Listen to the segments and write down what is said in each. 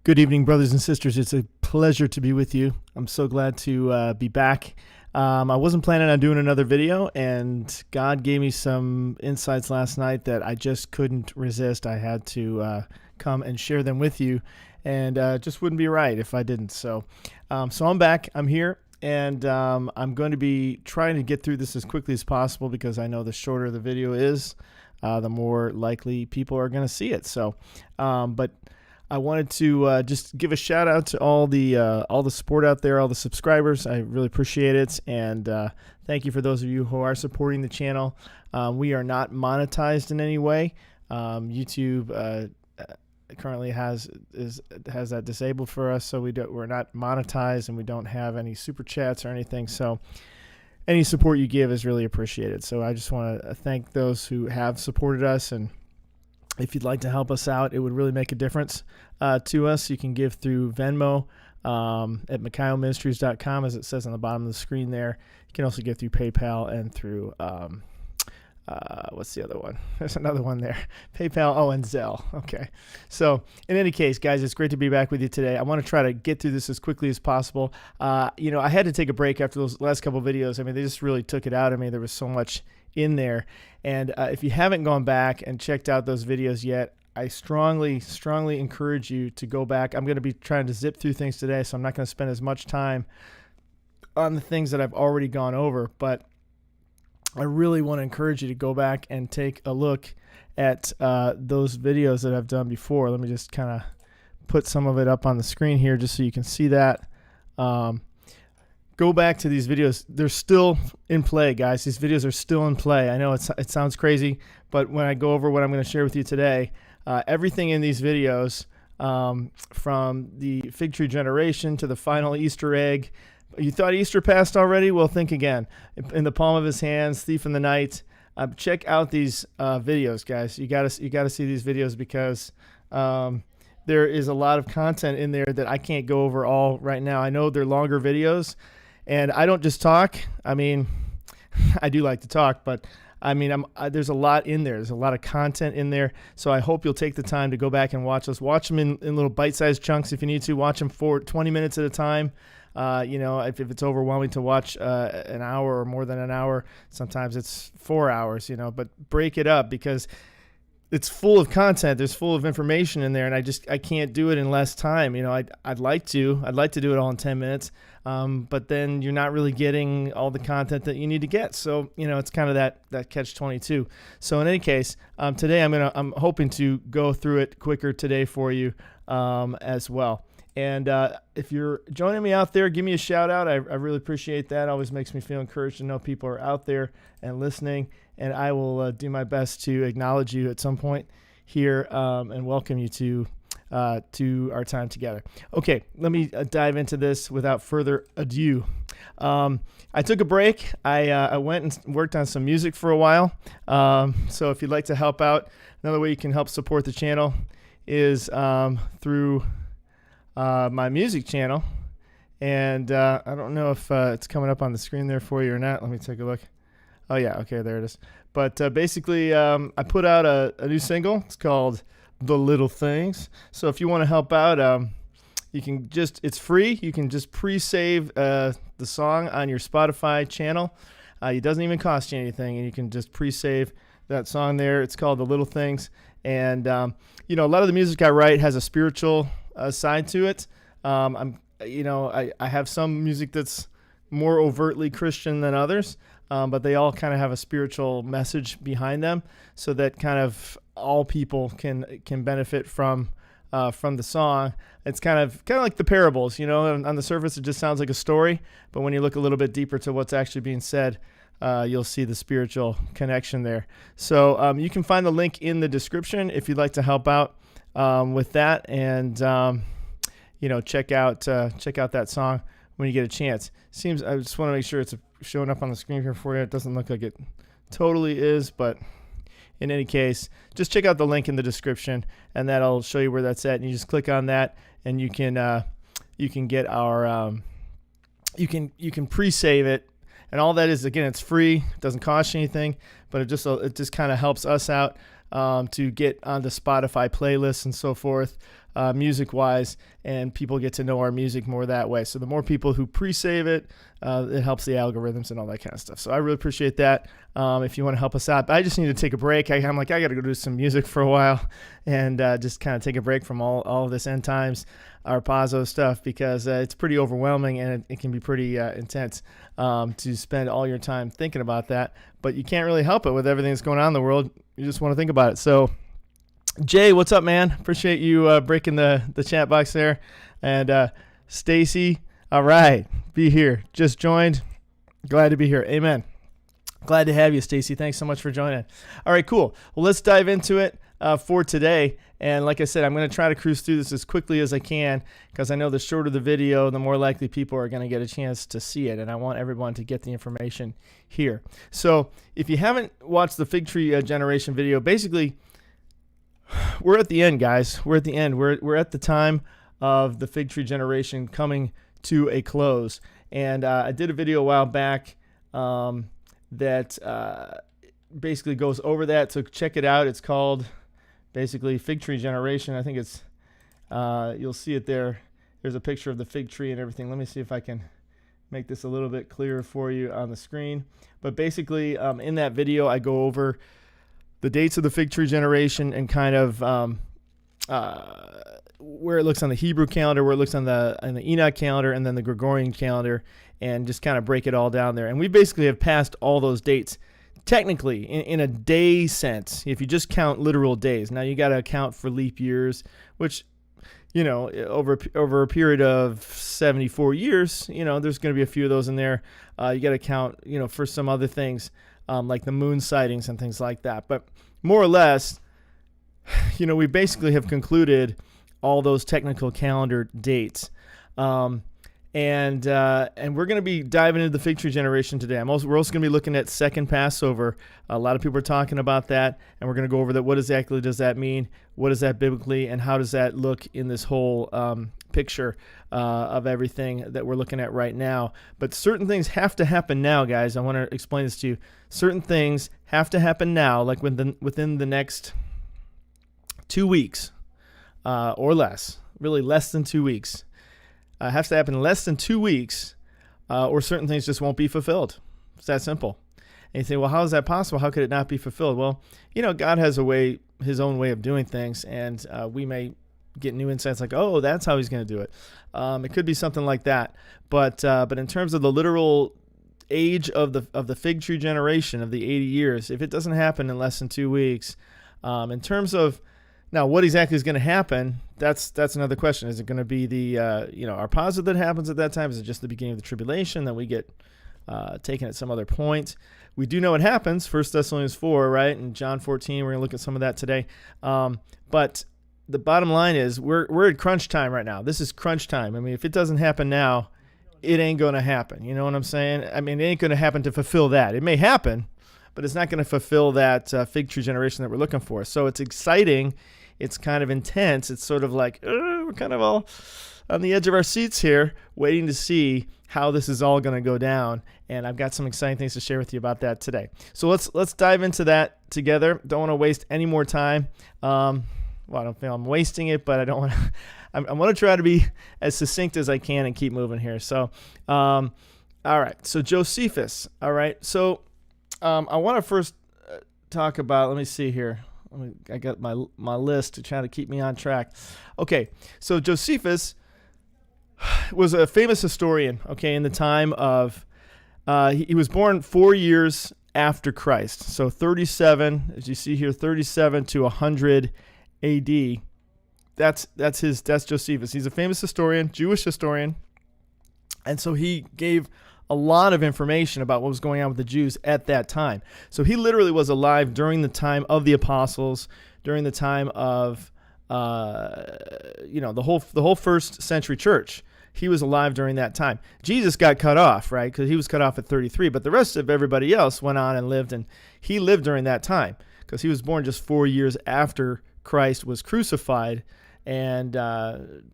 Good evening, brothers and sisters. It's a pleasure to be with you. I'm so glad to be back. I wasn't planning on doing another video, and God gave me some insights last night that I just couldn't resist. I had to come and share them with you, and just wouldn't be right if I didn't. So I'm back. I'm here, and I'm going to be trying to get through this as quickly as possible because I know the shorter the video is, the more likely people are going to see it. So, but I wanted to just give a shout out to all the support out there, all the subscribers. I really appreciate it, and thank you for those of you who are supporting the channel. We are not monetized in any way. YouTube currently has that disabled for us, so we're not monetized, and we don't have any super chats or anything. So any support you give is really appreciated. So I just want to thank those who have supported us, and if you'd like to help us out, it would really make a difference to us. You can give through Venmo at mikhailministries.com, as it says on the bottom of the screen there. You can also give through PayPal and through, what's the other one? There's another one there. PayPal, and Zelle. Okay. So in any case, guys, it's great to be back with you today. I want to try to get through this as quickly as possible. I had to take a break after those last couple of videos. I mean, they just really took it out of me. There was so much in there. And if you haven't gone back and checked out those videos yet, I strongly encourage you to go back. I'm going to be trying to zip through things today, so I'm not going to spend as much time on the things that I've already gone over, but I really want to encourage you to go back and take a look at those videos that I've done before. Let me just kind of put some of it up on the screen here just so you can see that. Go back to these videos. They're still in play, guys. These videos are still in play. I know it sounds crazy, but when I go over what I'm going to share with you today, everything in these videos, from the fig tree generation to the final Easter egg. You thought Easter passed already? Well, think again. In the palm of his hands, thief in the night. Check out these videos, guys. You gotta see these videos because there is a lot of content in there that I can't go over all right now. I know they're longer videos. And I don't just talk. I mean, I do like to talk, but I mean, there's a lot in there. There's a lot of content in there. So I hope you'll take the time to go back and watch those. Watch them in little bite-sized chunks if you need to. Watch them for 20 minutes at a time. If it's overwhelming to watch an hour or more than an hour, sometimes it's 4 hours, but break it up because it's full of content. There's full of information in there, and I can't do it in less time. I'd like to do it all in 10 minutes. But then you're not really getting all the content that you need to get. So, it's kind of that catch-22. So in any case, today I'm hoping to go through it quicker today for you, as well. And, if you're joining me out there, give me a shout out. I really appreciate that. It always makes me feel encouraged to know people are out there and listening, and I will do my best to acknowledge you at some point here, and welcome you to our time together. Okay, let me dive into this without further ado. I took a break. I went and worked on some music for a while. So if you'd like to help out, another way you can help support the channel is through my music channel. And I don't know if it's coming up on the screen there for you or not. Let me take a look. Oh, yeah. Okay, there it is. But basically, I put out a new single. It's called The Little Things. So if you want to help out, you can it's free. You can just pre-save the song on your Spotify channel. It doesn't even cost you anything, and you can just pre-save that song there. It's called The Little Things. And, a lot of the music I write has a spiritual side to it. I have some music that's more overtly Christian than others, but they all kind of have a spiritual message behind them, so that kind of all people can benefit from the song. It's kind of like the parables, on the surface it just sounds like a story, but when you look a little bit deeper to what's actually being said, you'll see the spiritual connection there. So you can find the link in the description if you'd like to help out with that, and check out that song when you get a chance. I just want to make sure it's showing up on the screen here for you. It doesn't look like it totally is, but in any case, just check out the link in the description, and that'll show you where that's at. And you just click on that, and you can get our you can pre-save it. And all that is, again, it's free. It doesn't cost you anything, but it just kind of helps us out to get onto Spotify playlists and so forth. music-wise, and people get to know our music more that way. So the more people who pre-save it, it helps the algorithms and all that kind of stuff. So I really appreciate that. If you want to help us out, but I just need to take a break. I'm like, I got to go do some music for a while and just kind of take a break from all of this end times harpazo stuff, because it's pretty overwhelming and it can be pretty intense to spend all your time thinking about that. But you can't really help it with everything that's going on in the world. You just want to think about it. So, Jay, what's up, man? Appreciate you breaking the chat box there. And Stacy, all right, be here. Just joined. Glad to be here. Amen. Glad to have you, Stacy. Thanks so much for joining. All right, cool. Well, let's dive into it for today. And like I said, I'm going to try to cruise through this as quickly as I can, because I know the shorter the video, the more likely people are going to get a chance to see it. And I want everyone to get the information here. So if you haven't watched the fig tree generation video, basically, we're at the end, guys. We're at the end. We're at the time of the fig tree generation coming to a close. And I did a video a while back that basically goes over that. So check it out. It's called basically fig tree generation. I think it's you'll see it there. There's a picture of the fig tree and everything. Let me see if I can make this a little bit clearer for you on the screen. But basically, in that video, I go over the dates of the fig tree generation and kind of where it looks on the Hebrew calendar, where it looks on the Enoch calendar, and then the Gregorian calendar, and just kind of break it all down there. And we basically have passed all those dates technically in a day sense, if you just count literal days. Now you got to account for leap years, which, you know, over a period of 74 years, you know, there's going to be a few of those in there. You got to count, you know, for some other things like the moon sightings and things like that. But more or less, you know, we basically have concluded all those technical calendar dates. And we're going to be diving into the fig tree generation today. We're also going to be looking at second Passover. A lot of people are talking about that, and we're going to go over that. What exactly does that mean? What is that biblically, and how does that look in this whole picture of everything that we're looking at right now? But certain things have to happen now, guys. I want to explain this to you. Certain things have to happen now, like within the next 2 weeks or less, really less than 2 weeks. Has to happen in less than 2 weeks, or certain things just won't be fulfilled. It's that simple. And you say, well, how is that possible? How could it not be fulfilled? Well, you know, God has his own way of doing things, and we may get new insights like, oh, that's how he's going to do it. It could be something like that. But in terms of the literal age of the fig tree generation of the 80 years, if it doesn't happen in less than 2 weeks, in terms of now, what exactly is going to happen? That's another question. Is it going to be the harpazo that happens at that time? Is it just the beginning of the tribulation that we get taken at some other point? We do know what happens. 1 Thessalonians 4, right? And John 14. We're going to look at some of that today. But the bottom line is we're at crunch time right now. This is crunch time. I mean, if it doesn't happen now, it ain't going to happen. You know what I'm saying? I mean, it ain't going to happen to fulfill that. It may happen, but it's not going to fulfill that fig tree generation that we're looking for. So it's exciting. It's kind of intense. It's sort of like we're kind of all on the edge of our seats here, waiting to see how this is all going to go down. And I've got some exciting things to share with you about that today. So let's dive into that together. Don't want to waste any more time. Well, I don't feel I'm wasting it, but I don't want to. I want to try to be as succinct as I can and keep moving here. So, all right. So Josephus. All right. So I want to first talk about. Let me see here. I got my list to try to keep me on track. Okay, so Josephus was a famous historian, okay, in the time of, he was born 4 years after Christ. So 37, as you see here, 37 to 100 AD. That's Josephus. He's a famous historian, Jewish historian. And so he gave a lot of information about what was going on with the Jews at that time. So he literally was alive during the time of the apostles, during the time of the whole first century church. He was alive during that time. Jesus got cut off, right? Because he was cut off at 33, but the rest of everybody else went on and lived, and he lived during that time because he was born just 4 years after Christ was crucified. And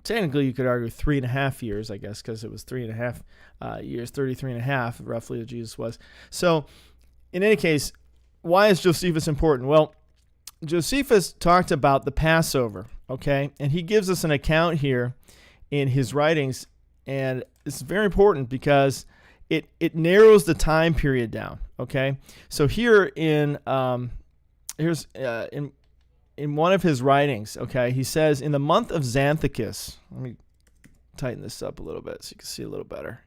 technically, you could argue 3.5 years, I guess, because it was 3.5 years, 33.5 roughly that Jesus was. So, in any case, why is Josephus important? Well, Josephus talked about the Passover, okay? And he gives us an account here in his writings, and it's very important because it narrows the time period down, okay? So here in one of his writings, okay, he says, in the month of Xanthicus, let me tighten this up a little bit so you can see a little better.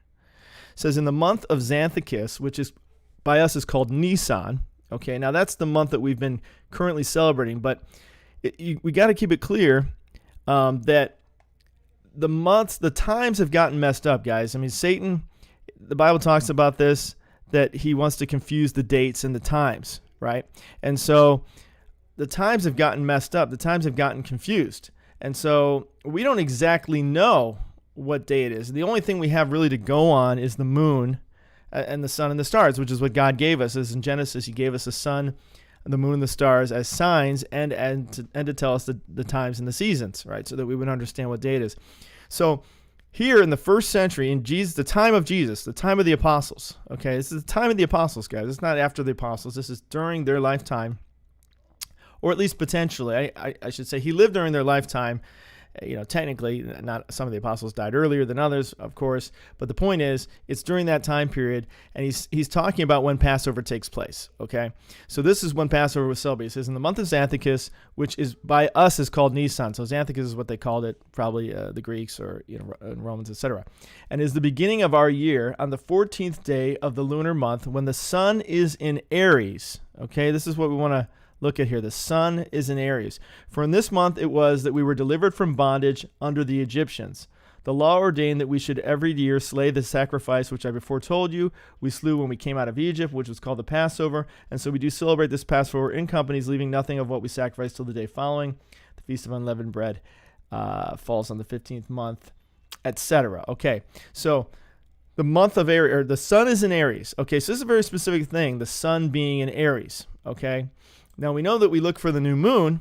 It says, in the month of Xanthicus, which is by us is called Nisan, okay, now that's the month that we've been currently celebrating, but we got to keep it clear that the times have gotten messed up, guys. I mean, Satan, the Bible talks about this, that he wants to confuse the dates and the times, right? And so the times have gotten messed up. The times have gotten confused. And so we don't exactly know what day it is. The only thing we have really to go on is the moon and the sun and the stars, which is what God gave us. As in Genesis, he gave us the sun, the moon, and the stars as signs and to tell us the times and the seasons, right? So that we would understand what day it is. So here in the first century, in Jesus, the time of Jesus, the time of the apostles, okay? This is the time of the apostles, guys. It's not after the apostles. This is during their lifetime. Or at least potentially, I should say, he lived during their lifetime. Technically, not some of the apostles died earlier than others, of course. But the point is, it's during that time period, and he's talking about when Passover takes place. Okay, so this is when Passover was celebrated. It says in the month of Xanthicus, which is by us is called Nisan. So Xanthicus is what they called it, probably the Greeks or Romans, etc. And is the beginning of our year on the 14th day of the lunar month when the sun is in Aries. Okay, this is what we want to look at here. The sun is in Aries. For in this month it was that we were delivered from bondage under the Egyptians. The law ordained that we should every year slay the sacrifice which I before told you we slew when we came out of Egypt, which was called the Passover. And so we do celebrate this Passover in companies, leaving nothing of what we sacrificed till the day following. The Feast of Unleavened Bread falls on the 15th month, etc. Okay, so the month of Aries, or the sun is in Aries. Okay, so this is a very specific thing, the sun being in Aries. Okay. Now, we know that we look for the new moon,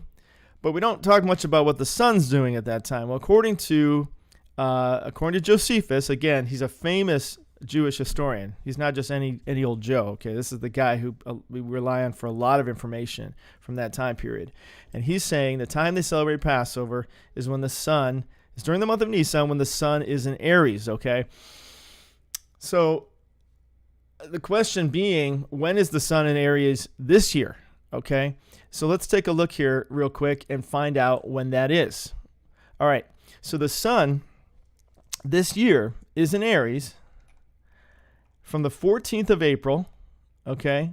but we don't talk much about what the sun's doing at that time. Well, according to Josephus, again, he's a famous Jewish historian. He's not just any old Joe, okay? This is the guy who we rely on for a lot of information from that time period. And he's saying the time they celebrate Passover is when the sun is during the month of Nisan, when the sun is in Aries, okay? So the question being, when is the sun in Aries this year? Okay, so let's take a look here real quick and find out when that is. All right, so the sun this year is in Aries from the 14th of April, okay,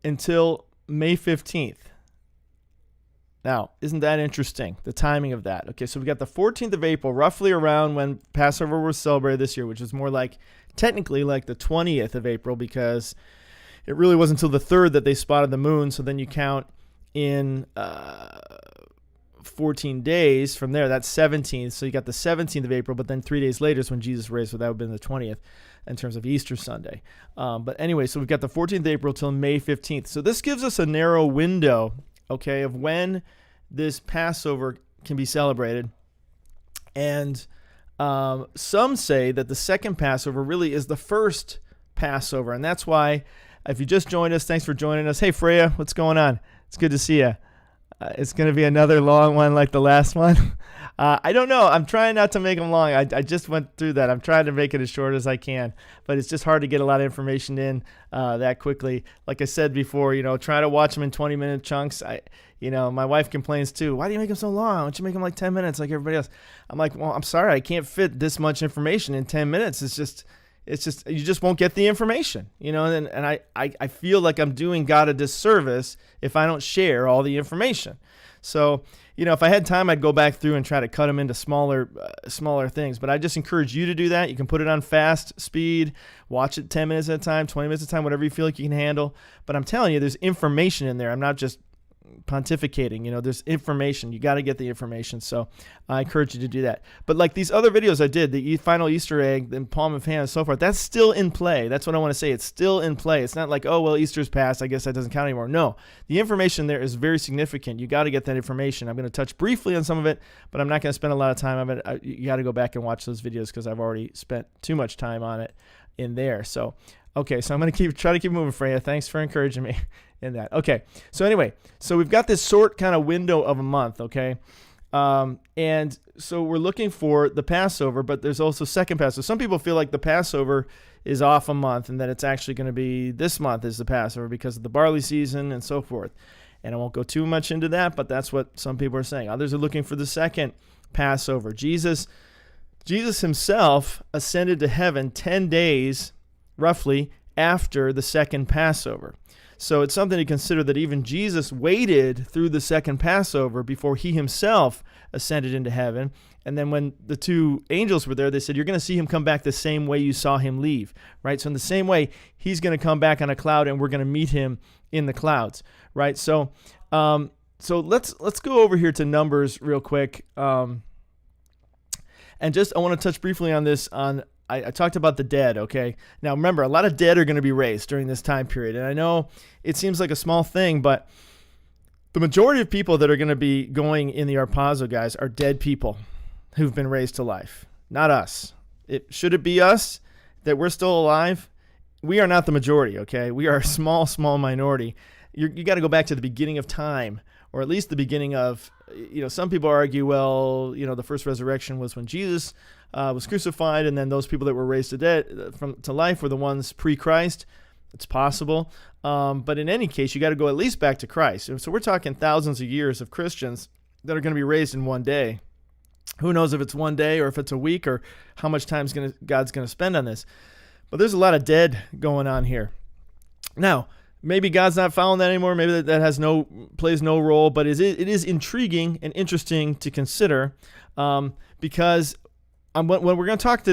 until May 15th. Now, isn't that interesting, the timing of that? Okay, so we got the 14th of April, roughly around when Passover was celebrated this year, which is more like, technically like the 20th of April, because it really wasn't until the 3rd that they spotted the moon, so then you count in 14 days from there. That's 17th, so you got the 17th of April, but then 3 days later is when Jesus raised, so that would have been the 20th in terms of Easter Sunday. But anyway, so we've got the 14th of April till May 15th. So this gives us a narrow window, okay, of when this Passover can be celebrated. And some say that the second Passover really is the first Passover, and that's why, if you just joined us, thanks for joining us. Hey, Freya, what's going on? It's good to see you. It's going to be another long one like the last one. I don't know. I'm trying not to make them long. I just went through that. I'm trying to make it as short as I can, but it's just hard to get a lot of information in that quickly. Like I said before, try to watch them in 20-minute chunks. My wife complains too. Why do you make them so long? Why don't you make them like 10 minutes like everybody else? I'm like, well, I'm sorry. I can't fit this much information in 10 minutes. It's just you just won't get the information, and I feel like I'm doing God a disservice if I don't share all the information. So, if I had time, I'd go back through and try to cut them into smaller things, but I just encourage you to do that. You can put it on fast speed, watch it 10 minutes at a time, 20 minutes at a time, whatever you feel like you can handle. But I'm telling you, there's information in there. I'm not just pontificating, there's information. You got to get the information. So I encourage you to do that. But like these other videos I did, the final Easter egg, the palm of hand and so forth, that's still in play. That's what I want to say. It's still in play. It's not like, oh, well, Easter's passed, I guess that doesn't count anymore. No, the information there is very significant. You got to get that information. I'm going to touch briefly on some of it, but I'm not going to spend a lot of time on it. You got to go back and watch those videos because I've already spent too much time on it in there. So Okay, so I'm going to try to keep moving, Freya. Thanks for encouraging me in that. Okay, so anyway, so we've got this short kind of window of a month, okay? And so we're looking for the Passover, but there's also second Passover. Some people feel like the Passover is off a month and that it's actually going to be this month is the Passover because of the barley season and so forth. And I won't go too much into that, but that's what some people are saying. Others are looking for the second Passover. Jesus himself ascended to heaven 10 days, roughly, after the second Passover. So it's something to consider that even Jesus waited through the second Passover before he himself ascended into heaven. And then when the two angels were there, they said, you're going to see him come back the same way you saw him leave, right? So in the same way, he's going to come back on a cloud and we're going to meet him in the clouds, right? So let's go over here to Numbers real quick. And just I want to touch briefly on this. I talked about the dead, okay? Now remember, a lot of dead are going to be raised during this time period. And I know it seems like a small thing, but the majority of people that are going to be going in the harpazo, guys, are dead people who've been raised to life, not us. Should it be us that we're still alive? We are not the majority, okay? We are a small minority. You got to go back to the beginning of time, or at least the beginning of, some people argue, well, the first resurrection was when Jesus was crucified, and then those people that were raised to life were the ones pre-Christ. It's possible. But in any case, you got to go at least back to Christ. So we're talking thousands of years of Christians that are going to be raised in one day. Who knows if it's one day or if it's a week or how much time God's going to spend on this. But there's a lot of dead going on here. Now, maybe God's not following that anymore. Maybe that plays no role. But it is intriguing and interesting to consider because what we're going to talk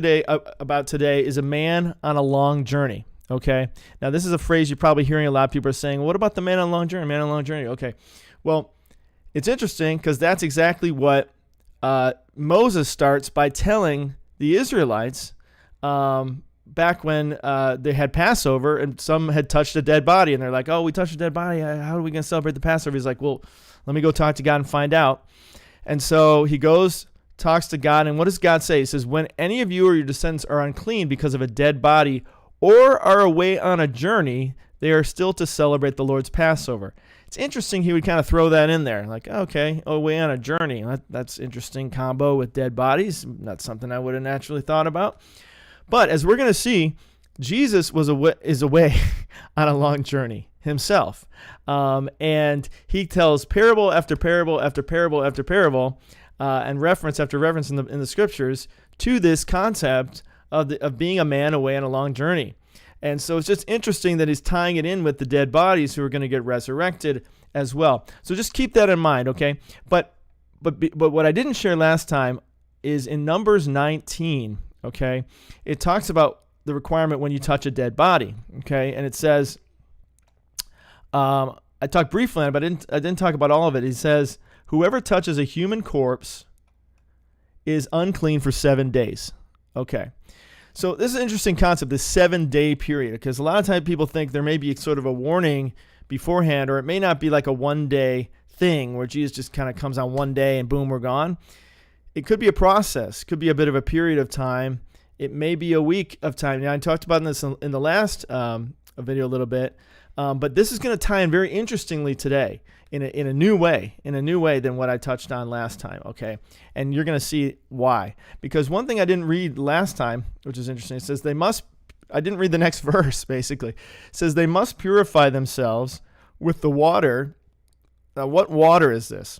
about today is a man on a long journey. Okay. Now, this is a phrase you're probably hearing a lot of people are saying. What about the man on a long journey? Man on a long journey. Okay. Well, it's interesting because that's exactly what Moses starts by telling the Israelites back when they had Passover and some had touched a dead body. And they're like, oh, we touched a dead body. How are we going to celebrate the Passover? He's like, well, let me go talk to God and find out. And so he goes, talks to God. And what does God say? He says, when any of you or your descendants are unclean because of a dead body or are away on a journey, they are still to celebrate the Lord's Passover. It's interesting he would kind of throw that in there. Like, okay, away on a journey. That's interesting combo with dead bodies. Not something I would have naturally thought about. But as we're going to see, Jesus is away on a long journey himself. And he tells parable after parable after parable after parable and reference after reference in the scriptures to this concept of being a man away on a long journey. And so it's just interesting that he's tying it in with the dead bodies who are going to get resurrected as well. So just keep that in mind, okay? But what I didn't share last time is in Numbers 19, okay? It talks about the requirement when you touch a dead body, okay? And it says, I talked briefly on it, but I didn't talk about all of it. It says, whoever touches a human corpse is unclean for 7 days, okay? So this is an interesting concept, this 7-day period, because a lot of times people think there may be sort of a warning beforehand, or it may not be like a one-day thing where Jesus just kind of comes on one day and boom, we're gone. It could be a process, could be a bit of a period of time. It may be a week of time. Now, I talked about this in the last video a little bit, but this is going to tie in very interestingly today in a new way than what I touched on last time, okay? And you're going to see why. Because one thing I didn't read last time, which is interesting, it says I didn't read the next verse, basically. It says they must purify themselves with the water. Now, what water is this?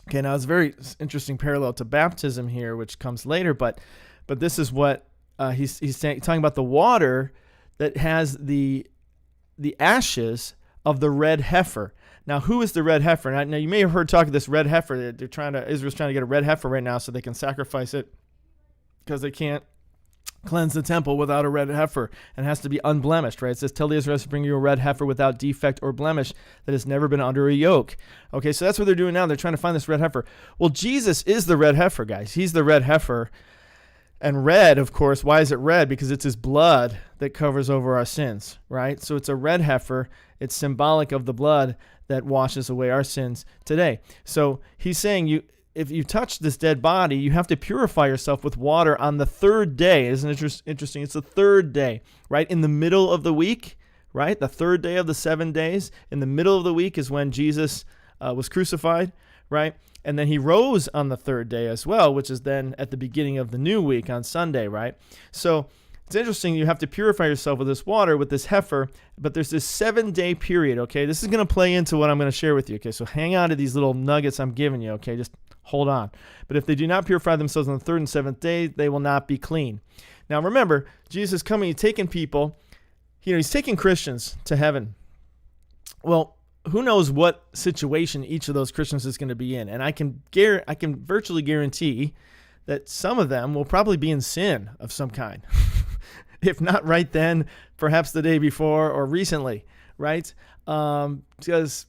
Okay, now it's a very interesting parallel to baptism here, which comes later, but this is what he's talking about, the water that has the ashes of the red heifer. Now, who is the red heifer? Now, you may have heard talk of this red heifer. Israel's trying to get a red heifer right now so they can sacrifice it because they can't cleanse the temple without a red heifer, and it has to be unblemished, right? It says, tell the Israelites to bring you a red heifer without defect or blemish that has never been under a yoke. Okay, so that's what they're doing now. They're trying to find this red heifer. Well, Jesus is the red heifer, guys. He's the red heifer. And red, of course, why is it red? Because it's his blood that covers over our sins, right? So it's a red heifer. It's symbolic of the blood that washes away our sins today. So he's saying if you touch this dead body, you have to purify yourself with water on the third day. Isn't it interesting? It's the third day, right? In the middle of the week, right? The third day of the 7 days. In the middle of the week is when Jesus was crucified, right? And then he rose on the third day as well, which is then at the beginning of the new week on Sunday, right? So it's interesting. You have to purify yourself with this water, with this heifer, but there's this 7-day period, okay? This is going to play into what I'm going to share with you, okay? So hang on to these little nuggets I'm giving you, okay? Just hold on. But if they do not purify themselves on the third and seventh day, they will not be clean. Now remember, Jesus is coming, he's taking people, he's taking Christians to heaven. Well, who knows what situation each of those Christians is going to be in. And I can virtually guarantee that some of them will probably be in sin of some kind. If not right then, perhaps the day before or recently, right? Because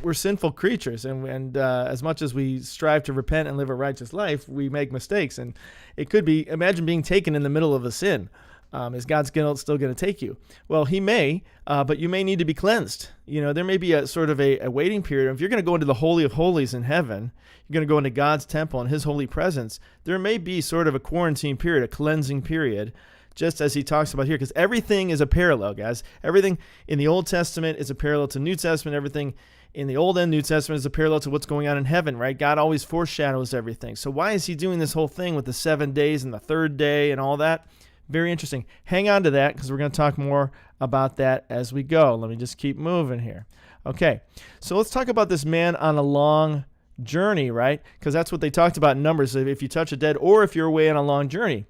we're sinful creatures, and as much as we strive to repent and live a righteous life, we make mistakes. And it could be, imagine being taken in the middle of a sin. Is God still going to take you? Well, he may, but you may need to be cleansed. There may be a sort of a waiting period. If you're going to go into the Holy of Holies in heaven, you're going to go into God's temple and his holy presence, there may be sort of a quarantine period, a cleansing period, just as he talks about here, because everything is a parallel, guys. Everything in the Old Testament is a parallel to New Testament. Everything in the Old and New Testament is a parallel to what's going on in heaven, right? God always foreshadows everything. So why is he doing this whole thing with the 7 days and the third day and all that? Very interesting. Hang on to that because we're going to talk more about that as we go. Let me just keep moving here. Okay, so let's talk about this man on a long journey, right? Because that's what they talked about in Numbers, if you touch a dead or if you're away on a long journey.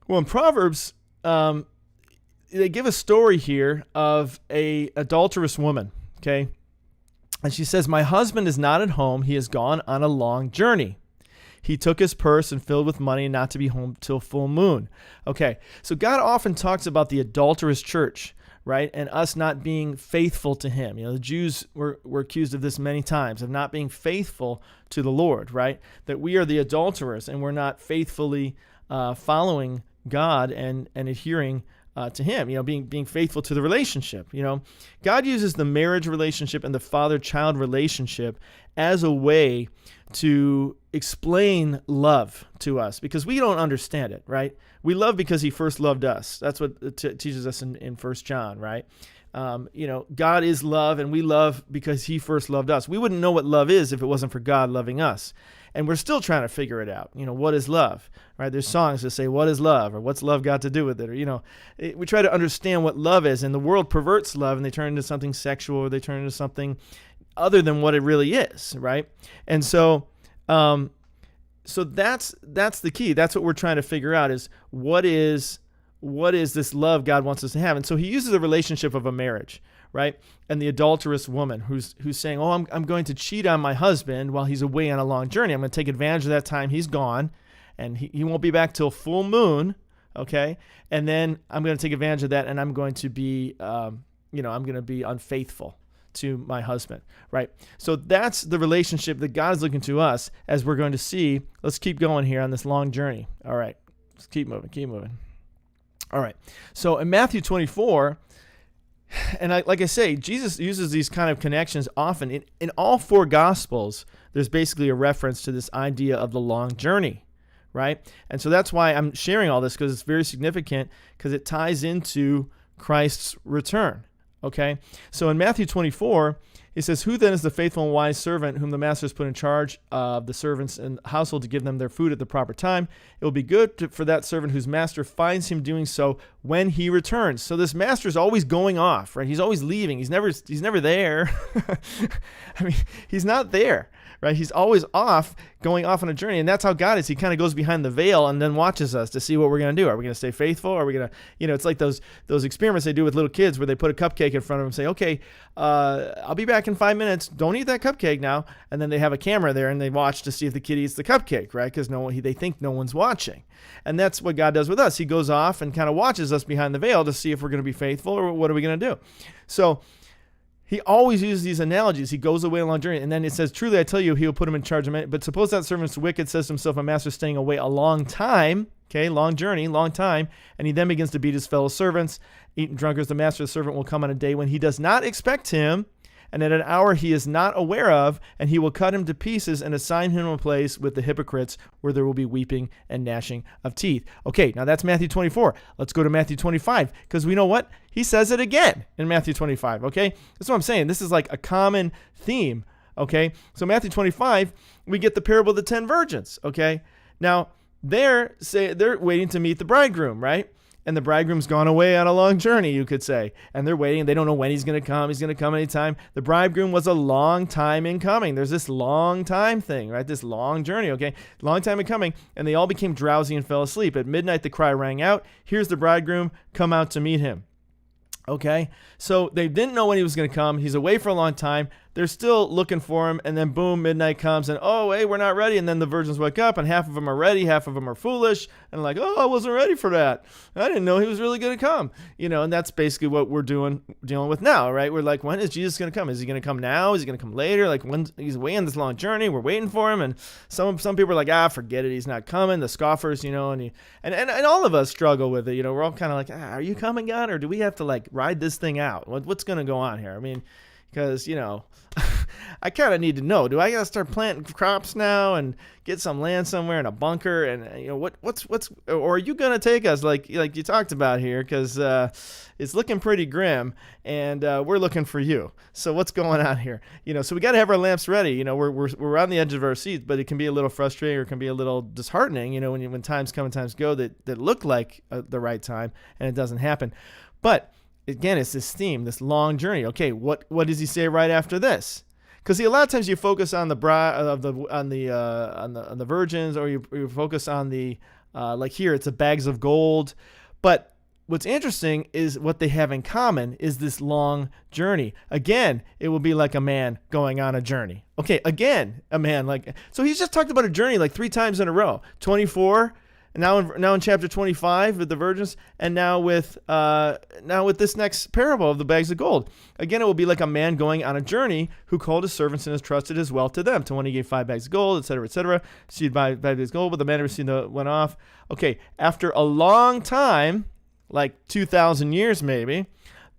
Well, in Proverbs, they give a story here of a adulterous woman, okay? And she says, "My husband is not at home. He has gone on a long journey. He took his purse and filled with money not to be home till full moon." Okay, so God often talks about the adulterous church, right? And us not being faithful to him. The Jews were accused of this many times, of not being faithful to the Lord, right? That we are the adulterers and we're not faithfully following God and adhering to him, being faithful to the relationship. God uses the marriage relationship and the father-child relationship as a way to explain love to us because we don't understand it, right? We love because he first loved us. That's what it teaches us in 1 John, right? God is love, and we love because he first loved us. We wouldn't know what love is if it wasn't for God loving us. And we're still trying to figure it out. What is love, right? There's songs that say, what is love? Or what's love got to do with it? Or, we try to understand what love is, and the world perverts love, and they turn into something sexual, or they turn into something other than what it really is, right? And so that's the key. That's what we're trying to figure out is what is this love God wants us to have? And so he uses a relationship of a marriage, right? And the adulterous woman who's saying, oh, I'm going to cheat on my husband while he's away on a long journey. I'm going to take advantage of that time he's gone, and he won't be back till full moon, okay? And then I'm going to take advantage of that, and I'm going to be, I'm going to be unfaithful to my husband, right? So that's the relationship that God is looking to us, as we're going to see. Let's keep going here on this long journey. All right, let's keep moving. All right, so in Matthew 24, and like I say, Jesus uses these kind of connections often. In all four Gospels, there's basically a reference to this idea of the long journey, right? And so that's why I'm sharing all this, because it's very significant, because it ties into Christ's return. Okay, so in Matthew 24, it says, "Who then is the faithful and wise servant whom the master has put in charge of the servants in the household to give them their food at the proper time? It will be good for that servant whose master finds him doing so when he returns." So this master is always going off, right? He's always leaving. He's never there. I mean, he's not there, right? He's always going off on a journey, and that's how God is. He kind of goes behind the veil and then watches us to see what we're going to do. Are we going to stay faithful? Are we going to, it's like those experiments they do with little kids where they put a cupcake in front of them and say, okay, I'll be back in 5 minutes. Don't eat that cupcake now. And then they have a camera there and they watch to see if the kid eats the cupcake, right? Because they think no one's watching. And that's what God does with us. He goes off and kind of watches us behind the veil to see if we're going to be faithful or what are we going to do. So he always uses these analogies. He goes away on a long journey, and then it says, "Truly I tell you, he will put him in charge of many. But suppose that servant's wicked, says to himself, my master's staying away a long time," okay, long journey, long time, "and he then begins to beat his fellow servants, eat and drunk as the master of the servant will come on a day when he does not expect him, and at an hour he is not aware of, and he will cut him to pieces and assign him a place with the hypocrites where there will be weeping and gnashing of teeth. Okay, now that's Matthew 24. Let's go to Matthew 25, because we know what? He says it again in Matthew 25, okay? That's what I'm saying. This is like a common theme, okay? So Matthew 25, we get the parable of the 10 virgins, okay? Now, they're waiting to meet the bridegroom, right? And the bridegroom's gone away on a long journey, you could say. And they're waiting. They don't know when he's going to come. He's going to come anytime. The bridegroom was a long time in coming. There's this long time thing, right? This long journey, okay? Long time in coming. And they all became drowsy and fell asleep. At midnight, the cry rang out, "Here's the bridegroom. Come out to meet him." Okay? So they didn't know when he was going to come. He's away for a long time. They're still looking for him, and then boom, midnight comes, and oh, hey, we're not ready. And then the virgins wake up, and half of them are ready, half of them are foolish, and like, oh, I wasn't ready for that. I didn't know he was really going to come. And that's basically what we're dealing with now, right? We're like, when is Jesus going to come? Is he going to come now? Is he going to come later? Like, when he's away on this long journey, we're waiting for him, and some people are like, forget it, he's not coming. The scoffers, and all of us struggle with it. We're all kind of like, are you coming, God, or do we have to like ride this thing out? What's going to go on here? I mean, because I kind of need to know. Do I got to start planting crops now and get some land somewhere in a bunker? And what's or are you gonna take us like you talked about here? Because it's looking pretty grim, and we're looking for you. So what's going on here? So we got to have our lamps ready. We're on the edge of our seats, but it can be a little frustrating or it can be a little disheartening. When times come and times go that look like the right time and it doesn't happen, but again, it's this theme, this long journey. Okay, what does he say right after this? Because a lot of times you focus on the on the virgins, or you focus on the like here it's the bags of gold. But what's interesting is what they have in common is this long journey. Again, it will be like a man going on a journey. Okay, again, a man so he's just talked about a journey like 3 times in a row. 24. Now in chapter 25 with the virgins, and now with this next parable of the bags of gold. Again, it will be like a man going on a journey who called his servants and has trusted his wealth to them. To one he gave 5 bags of gold, etc., etc. Received 5 bags of gold, but the man who received went off. Okay, after a long time, like 2,000 years maybe,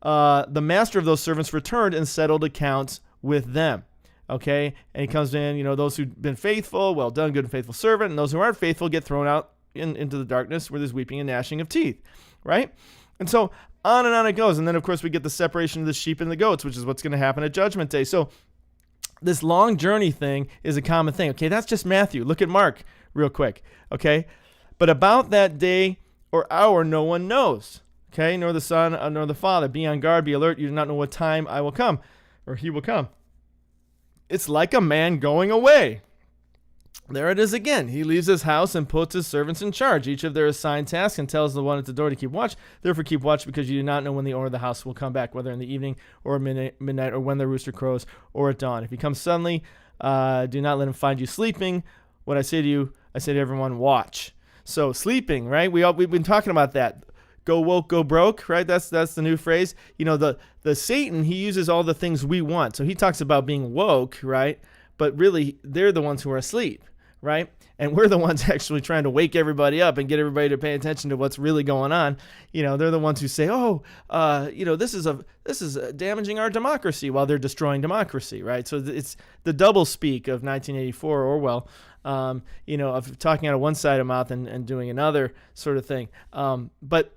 the master of those servants returned and settled accounts with them. Okay, and he comes in, those who've been faithful, well done, good and faithful servant, and those who aren't faithful get thrown out into the darkness where there's weeping and gnashing of teeth, right? And so on and on it goes. And then, of course, we get the separation of the sheep and the goats, which is what's going to happen at Judgment Day. So this long journey thing is a common thing. Okay, that's just Matthew. Look at Mark real quick, okay? But about that day or hour, no one knows, okay? Nor the Son, nor the Father. Be on guard, be alert. You do not know what time I will come, or he will come. It's like a man going away. There it is again. He leaves his house and puts his servants in charge, each of their assigned tasks, and tells the one at the door to keep watch. Therefore keep watch, because you do not know when the owner of the house will come back, whether in the evening or midnight, or when the rooster crows, or at dawn. If he comes suddenly, do not let him find you sleeping. What I say to you, I say to everyone, watch. So sleeping, right? We've been talking about that. Go woke, go broke, right? That's the new phrase. The Satan, he uses all the things we want. So he talks about being woke, right? But really, they're the ones who are asleep, right? And we're the ones actually trying to wake everybody up and get everybody to pay attention to what's really going on. They're the ones who say, this is damaging our democracy, while they're destroying democracy, right? So it's the double speak of 1984 Orwell, of talking out of one side of mouth and doing another sort of thing. But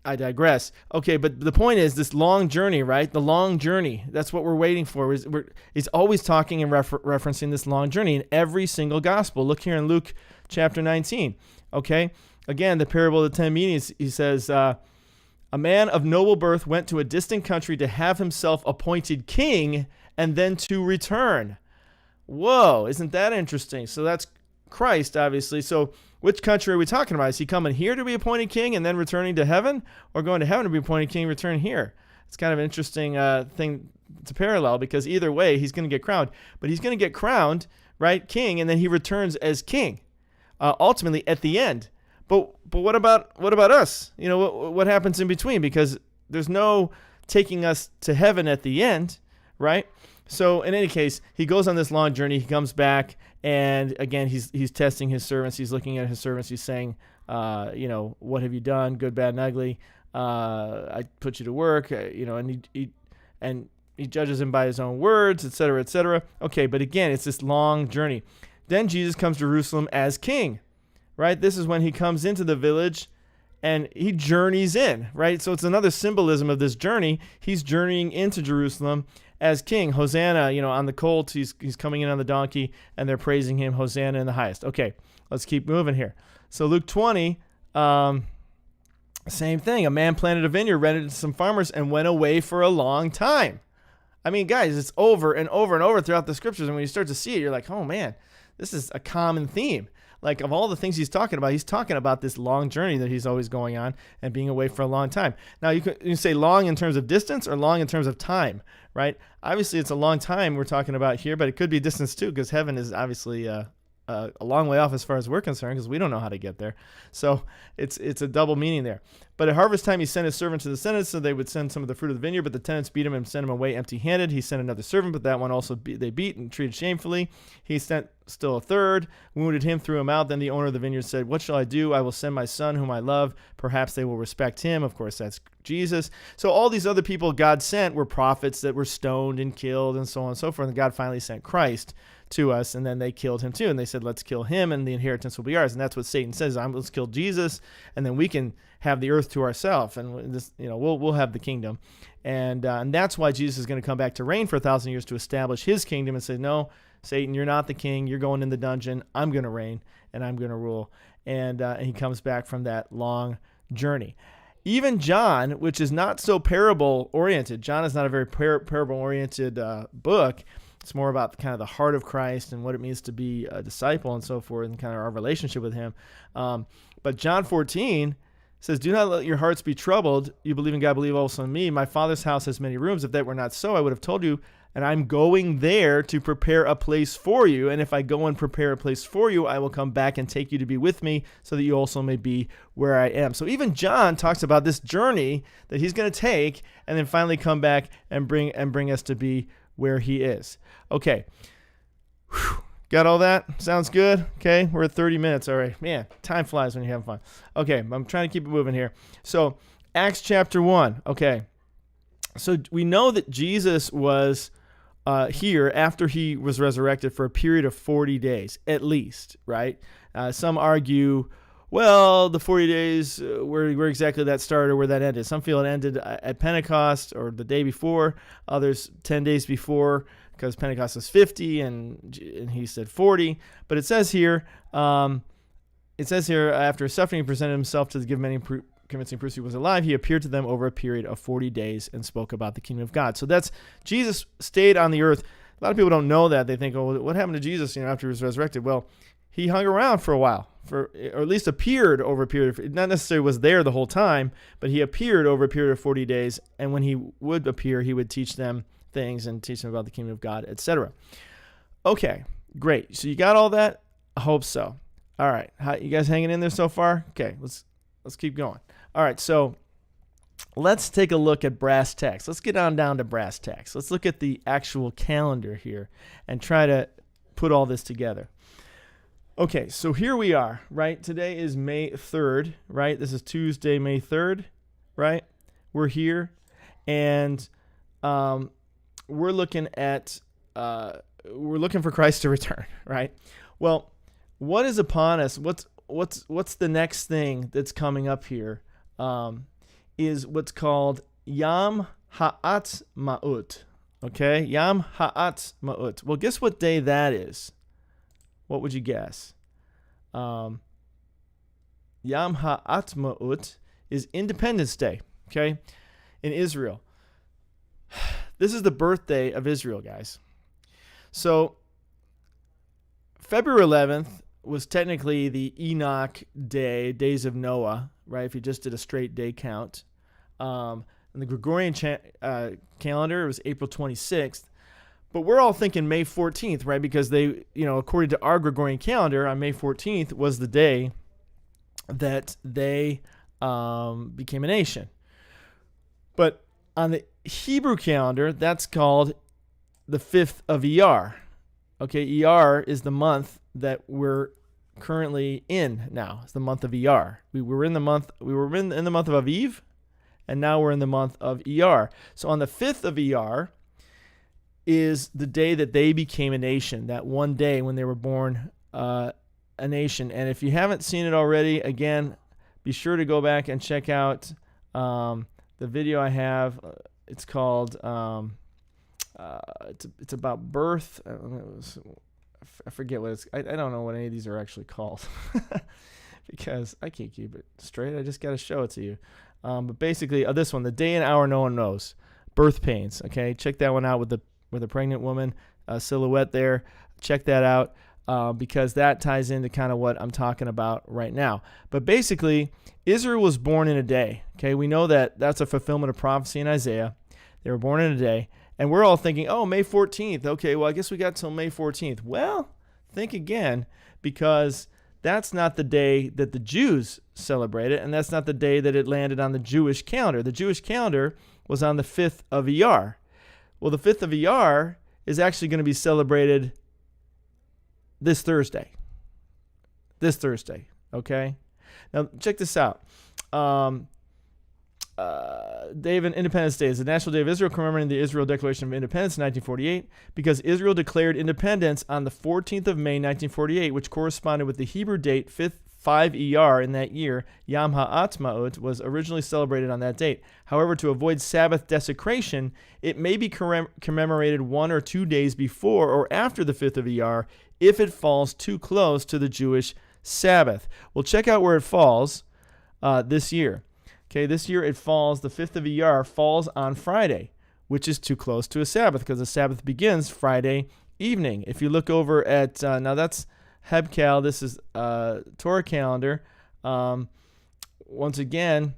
I digress. Okay, but the point is this long journey, right? The long journey. That's what we're waiting for. He's always talking and referencing this long journey in every single gospel. Look here in Luke chapter 19. Okay, again, the parable of the 10 meetings. He says, a man of noble birth went to a distant country to have himself appointed king and then to return. Whoa, isn't that interesting? So that's Christ, obviously. So which country are we talking about? Is he coming here to be appointed king and then returning to heaven, or going to heaven to be appointed king and return here? It's kind of an interesting thing to parallel, because either way, he's going to get crowned. But he's going to get crowned, right, king, and then he returns as king, ultimately at the end. But what about us? What happens in between? Because there's no taking us to heaven at the end, right? So in any case, he goes on this long journey. He comes back, and again, he's testing his servants. He's looking at his servants. He's saying, what have you done? Good, bad, and ugly. I put you to work. And he judges him by his own words, etc., etc. Okay, but again, it's this long journey. Then Jesus comes to Jerusalem as king, right? This is when he comes into the village and he journeys in, right? So it's another symbolism of this journey. He's journeying into Jerusalem as king. Hosanna, on the colt, he's coming in on the donkey, and they're praising him, Hosanna in the highest. Okay, let's keep moving here. So Luke 20, same thing. A man planted a vineyard, rented it to some farmers, and went away for a long time. I mean, guys, it's over and over and over throughout the scriptures, and when you start to see it, you're like, oh man, this is a common theme. Like, of all the things he's talking about this long journey that he's always going on and being away for a long time. Now, you can say long in terms of distance or long in terms of time, right? Obviously, it's a long time we're talking about here, but it could be distance too, because heaven is obviously a long way off as far as we're concerned, because we don't know how to get there. So it's a double meaning there. But at harvest time, he sent his servant to the tenants so they would send some of the fruit of the vineyard, but the tenants beat him and sent him away empty-handed. He sent another servant, but that one also they beat and treated shamefully. He sent still a third, wounded him, threw him out. Then the owner of the vineyard said, what shall I do? I will send my son whom I love. Perhaps they will respect him. Of course, that's Jesus. So all these other people God sent were prophets that were stoned and killed and so on and so forth. And God finally sent Christ to us, and then they killed him too. And they said, let's kill him and the inheritance will be ours. And that's what Satan says. Let's kill Jesus, and then we can have the earth to ourselves, and this, we'll have the kingdom. And that's why Jesus is going to come back to reign for 1,000 years to establish his kingdom and say, no, Satan, you're not the king. You're going in the dungeon. I'm going to reign, and I'm going to rule. And he comes back from that long journey. Even John, which is not so parable-oriented, John is not a very parable-oriented book. It's more about kind of the heart of Christ and what it means to be a disciple and so forth, and kind of our relationship with him. But John 14 says, do not let your hearts be troubled. You believe in God, believe also in me. My Father's house has many rooms. If that were not so, I would have told you. And I'm going there to prepare a place for you. And if I go and prepare a place for you, I will come back and take you to be with me, so that you also may be where I am. So even John talks about this journey that he's going to take, and then finally come back and bring us to be where he is. Okay. Whew. Got all that? Sounds good? Okay, we're at 30 minutes. All right. Man, time flies when you're having fun. Okay, I'm trying to keep it moving here. So, Acts chapter 1. Okay. So, we know that Jesus was here after he was resurrected for a period of 40 days, at least, right? Some argue, well, the 40 days, where exactly that started or where that ended. Some feel it ended at Pentecost or the day before. Others, 10 days before, because Pentecost was 50 and he said 40. But it says here, after suffering, he presented himself to give many convincing proofs he was alive. He appeared to them over a period of 40 days and spoke about the kingdom of God. So that's, Jesus stayed on the earth. A lot of people don't know that. They think, oh, what happened to Jesus after he was resurrected? Well, he hung around for a while, or at least appeared over a period of, not necessarily was there the whole time, but he appeared over a period of 40 days. And when he would appear, he would teach them things and teach them about the kingdom of God, etc. Okay, great. So you got all that? I hope so. All right. You guys hanging in there so far? Okay, let's keep going. All right, so let's take a look at brass tacks. Let's get down to brass tacks. Let's look at the actual calendar here and try to put all this together. Okay, so here we are, right? Today is May 3rd, right? This is Tuesday, May 3rd, right? We're here, and we're looking for Christ to return, right? Well, what is upon us? What's the next thing that's coming up here? Is what's called Yom Ha'atzmaut. Okay, Yom Ha'atzmaut. Well, guess what day that is? What would you guess? Yom Ha'atzmaut is Independence Day. Okay, in Israel. This is the birthday of Israel, guys. So February 11th was technically the Enoch day, days of Noah, right? If you just did a straight day count. And the Gregorian calendar, it was April 26th. But we're all thinking May 14th, right? Because they, according to our Gregorian calendar, on May 14th was the day that they became a nation. But on the Hebrew calendar, that's called the 5th of Iyar. Okay, Iyar is the month that we're currently in now. It's the month of Iyar. We were in the month of Aviv, and now we're in the month of Iyar. So on the 5th of Iyar, is the day that they became a nation, that one day when they were born a nation. And if you haven't seen it already, again, be sure to go back and check out the video I have. It's called, it's about birth. I forget what it's, I don't know what any of these are actually called because I can't keep it straight. I just got to show it to you. But basically, this one, the day and hour no one knows, birth pains. Okay, check that one out with a pregnant woman silhouette there. Check that out because that ties into kind of what I'm talking about right now. But basically, Israel was born in a day. Okay, we know that that's a fulfillment of prophecy in Isaiah. They were born in a day. And we're all thinking, oh, May 14th. Okay, well, I guess we got till May 14th. Well, think again, because that's not the day that the Jews celebrated, and that's not the day that it landed on the Jewish calendar. The Jewish calendar was on the 5th of Iyar. Well, the 5th of Iyar is actually going to be celebrated this Thursday. Okay? Now, check this out. Day of Independence Day is the National Day of Israel, commemorating the Israel Declaration of Independence in 1948, because Israel declared independence on the 14th of May, 1948, which corresponded with the Hebrew date 5 Iyar in that year. Yom HaAtzmaut was originally celebrated on that date. However, to avoid Sabbath desecration, it may be commemorated 1 or 2 days before or after the 5th of Iyar if it falls too close to the Jewish Sabbath. Well, check out where it falls this year. Okay, this year it falls, the 5th of Iyar falls on Friday, which is too close to a Sabbath because the Sabbath begins Friday evening. If you look over at, now that's Hebcal, this is Torah calendar. Once again,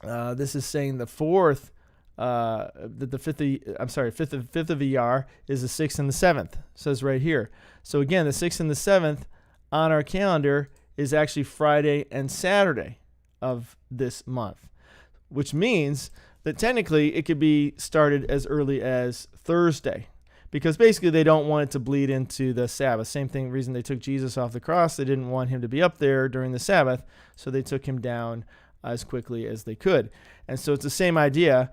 this is saying the 4th, that the 5th of Iyar is the 6th and the 7th, it says right here. So again, the 6th and the 7th on our calendar is actually Friday and Saturday of this month, which means that technically it could be started as early as Thursday, because basically they don't want it to bleed into the Sabbath. Same thing, reason they took Jesus off the cross. They didn't want him to be up there during the Sabbath, so they took him down as quickly as they could. And so it's the same idea.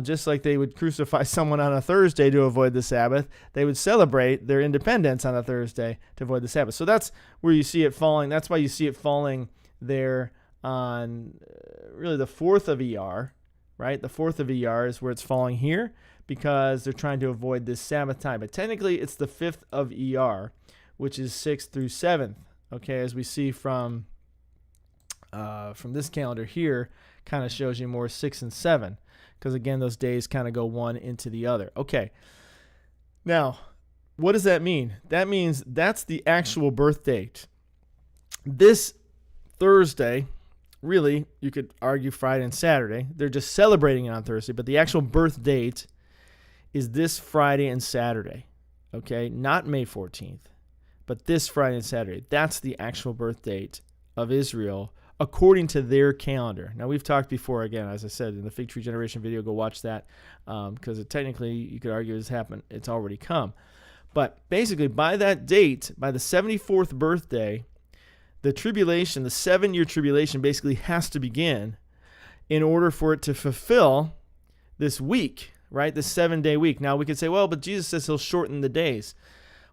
Just like they would crucify someone on a Thursday to avoid the Sabbath, they would celebrate their independence on a Thursday to avoid the Sabbath. So that's where you see it falling. That's why you see it falling there on really the 4th of Iyar, right? The 4th of Iyar is where it's falling here because they're trying to avoid this Sabbath time. But technically, it's the 5th of Iyar, which is 6th through 7th, okay, as we see from this calendar here, kind of shows you more 6 and 7 because, again, those days kind of go one into the other. Okay, now, what does that mean? That means that's the actual birth date. This Thursday, really, you could argue Friday and Saturday. They're just celebrating it on Thursday, but the actual birth date is this Friday and Saturday, okay? Not May 14th, but this Friday and Saturday. That's the actual birth date of Israel according to their calendar. Now, we've talked before, again, as I said, in the Fig Tree Generation video, go watch that because technically you could argue it's happened. It's already come. But basically, by that date, by the 74th birthday, the tribulation, the 7-year tribulation basically has to begin in order for it to fulfill this week, right? The 7-day week. Now we could say, well, but Jesus says he'll shorten the days.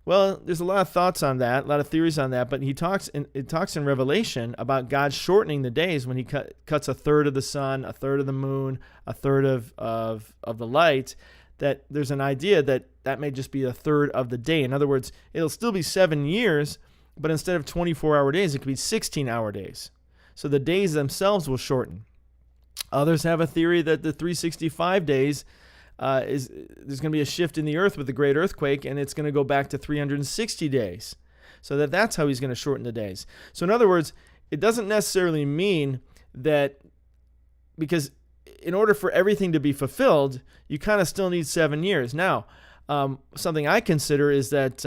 Well, there's a lot of thoughts on that, a lot of theories on that, but it talks in Revelation about God shortening the days when he cuts a third of the sun, a third of the moon, a third of the light, that there's an idea that may just be a third of the day. In other words, it'll still be 7 years, but instead of 24-hour days, it could be 16-hour days. So the days themselves will shorten. Others have a theory that the 365 days there's going to be a shift in the earth with the great earthquake, and it's going to go back to 360 days. So that's how he's going to shorten the days. So in other words, it doesn't necessarily mean that, because in order for everything to be fulfilled, you kind of still need 7 years. Now, something I consider is that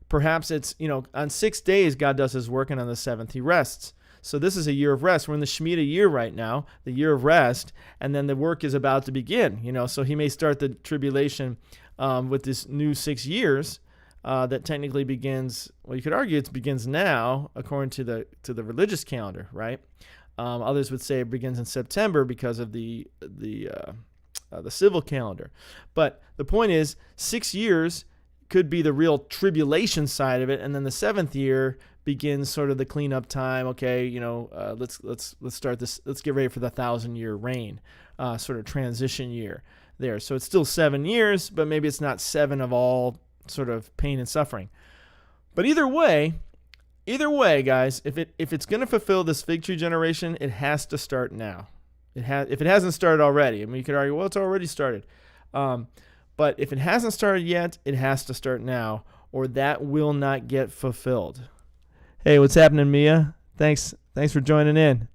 perhaps it's, on 6 days God does his work, and on the 7th he rests. So this is a year of rest. We're in the Shemitah year right now, the year of rest, and then the work is about to begin. So he may start the tribulation with this new 6 years that technically begins. Well, you could argue it begins now, according to the religious calendar, right? Others would say it begins in September because of the the civil calendar. But the point is, 6 years could be the real tribulation side of it, and then the 7th year begins sort of the cleanup time. Okay, let's start this. Let's get ready for the 1,000-year reign, sort of transition year there. So it's still 7 years, but maybe it's not 7 of all sort of pain and suffering. But either way, guys, if it's going to fulfill this fig tree generation, it has to start now. If it hasn't started already. I mean, you could argue, well, it's already started. But if it hasn't started yet, it has to start now, or that will not get fulfilled. Hey, what's happening, Mia? Thanks for joining in.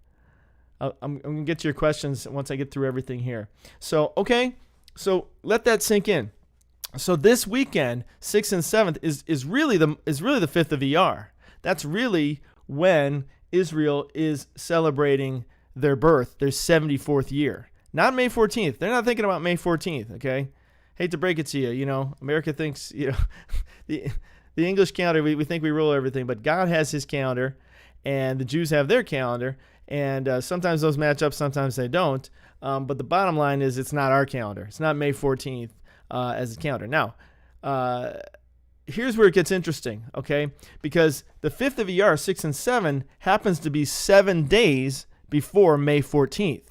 I'm going to get to your questions once I get through everything here. So, okay, so let that sink in. So this weekend, 6th and 7th, is really the 5th of ER. That's really when Israel is celebrating their birth, their 74th year. Not May 14th. They're not thinking about May 14th, okay? Hate to break it to you, America thinks, the English calendar, we think we rule everything, but God has his calendar, and the Jews have their calendar, and sometimes those match up, sometimes they don't. But the bottom line is it's not our calendar. It's not May 14th as the calendar. Now, here's where it gets interesting, okay? Because the 5th of ER, 6 and 7, happens to be 7 days before May 14th.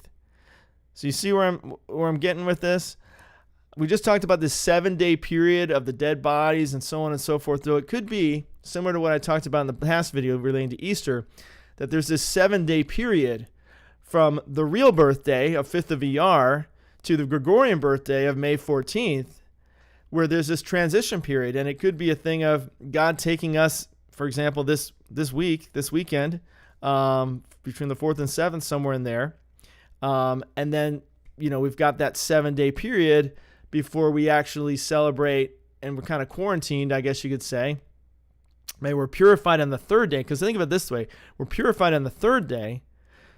So you see where I'm getting with this? We just talked about this 7-day period of the dead bodies and so on and so forth. Though it could be similar to what I talked about in the past video relating to Easter, that there's this 7-day period from the real birthday of 5th of ER to the Gregorian birthday of May 14th, where there's this transition period. And it could be a thing of God taking us, for example, this weekend, between the 4th and 7th, somewhere in there. And then, we've got that 7-day period before we actually celebrate, and we're kind of quarantined, I guess you could say. Maybe we're purified on the 3rd day, because think of it this way. We're purified on the 3rd day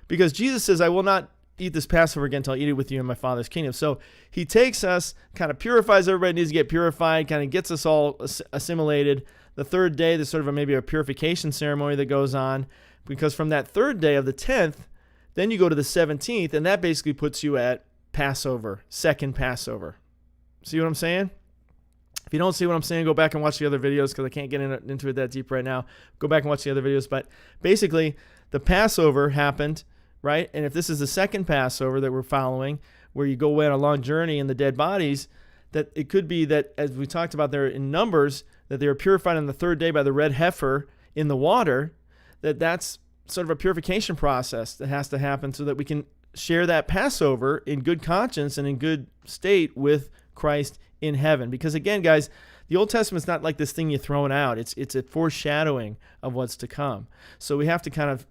because Jesus says, I will not eat this Passover again until I eat it with you in my Father's kingdom. So he takes us, kind of purifies everybody needs to get purified, kind of gets us all assimilated. The 3rd day, there's sort of maybe a purification ceremony that goes on, because from that 3rd day of the 10th, then you go to the 17th, and that basically puts you at Passover, second Passover. See what I'm saying? If you don't see what I'm saying, go back and watch the other videos, because I can't get into it that deep right now. Go back and watch the other videos. But basically, the Passover happened, right? And if this is the second Passover that we're following, where you go away on a long journey in the dead bodies, that it could be that, as we talked about there in Numbers, that they were purified on the 3rd day by the red heifer in the water, that's sort of a purification process that has to happen so that we can share that Passover in good conscience and in good state with Christ in heaven. Because again, guys, the Old Testament's not like this thing you're throwing out. It's a foreshadowing of what's to come. So we have to kind of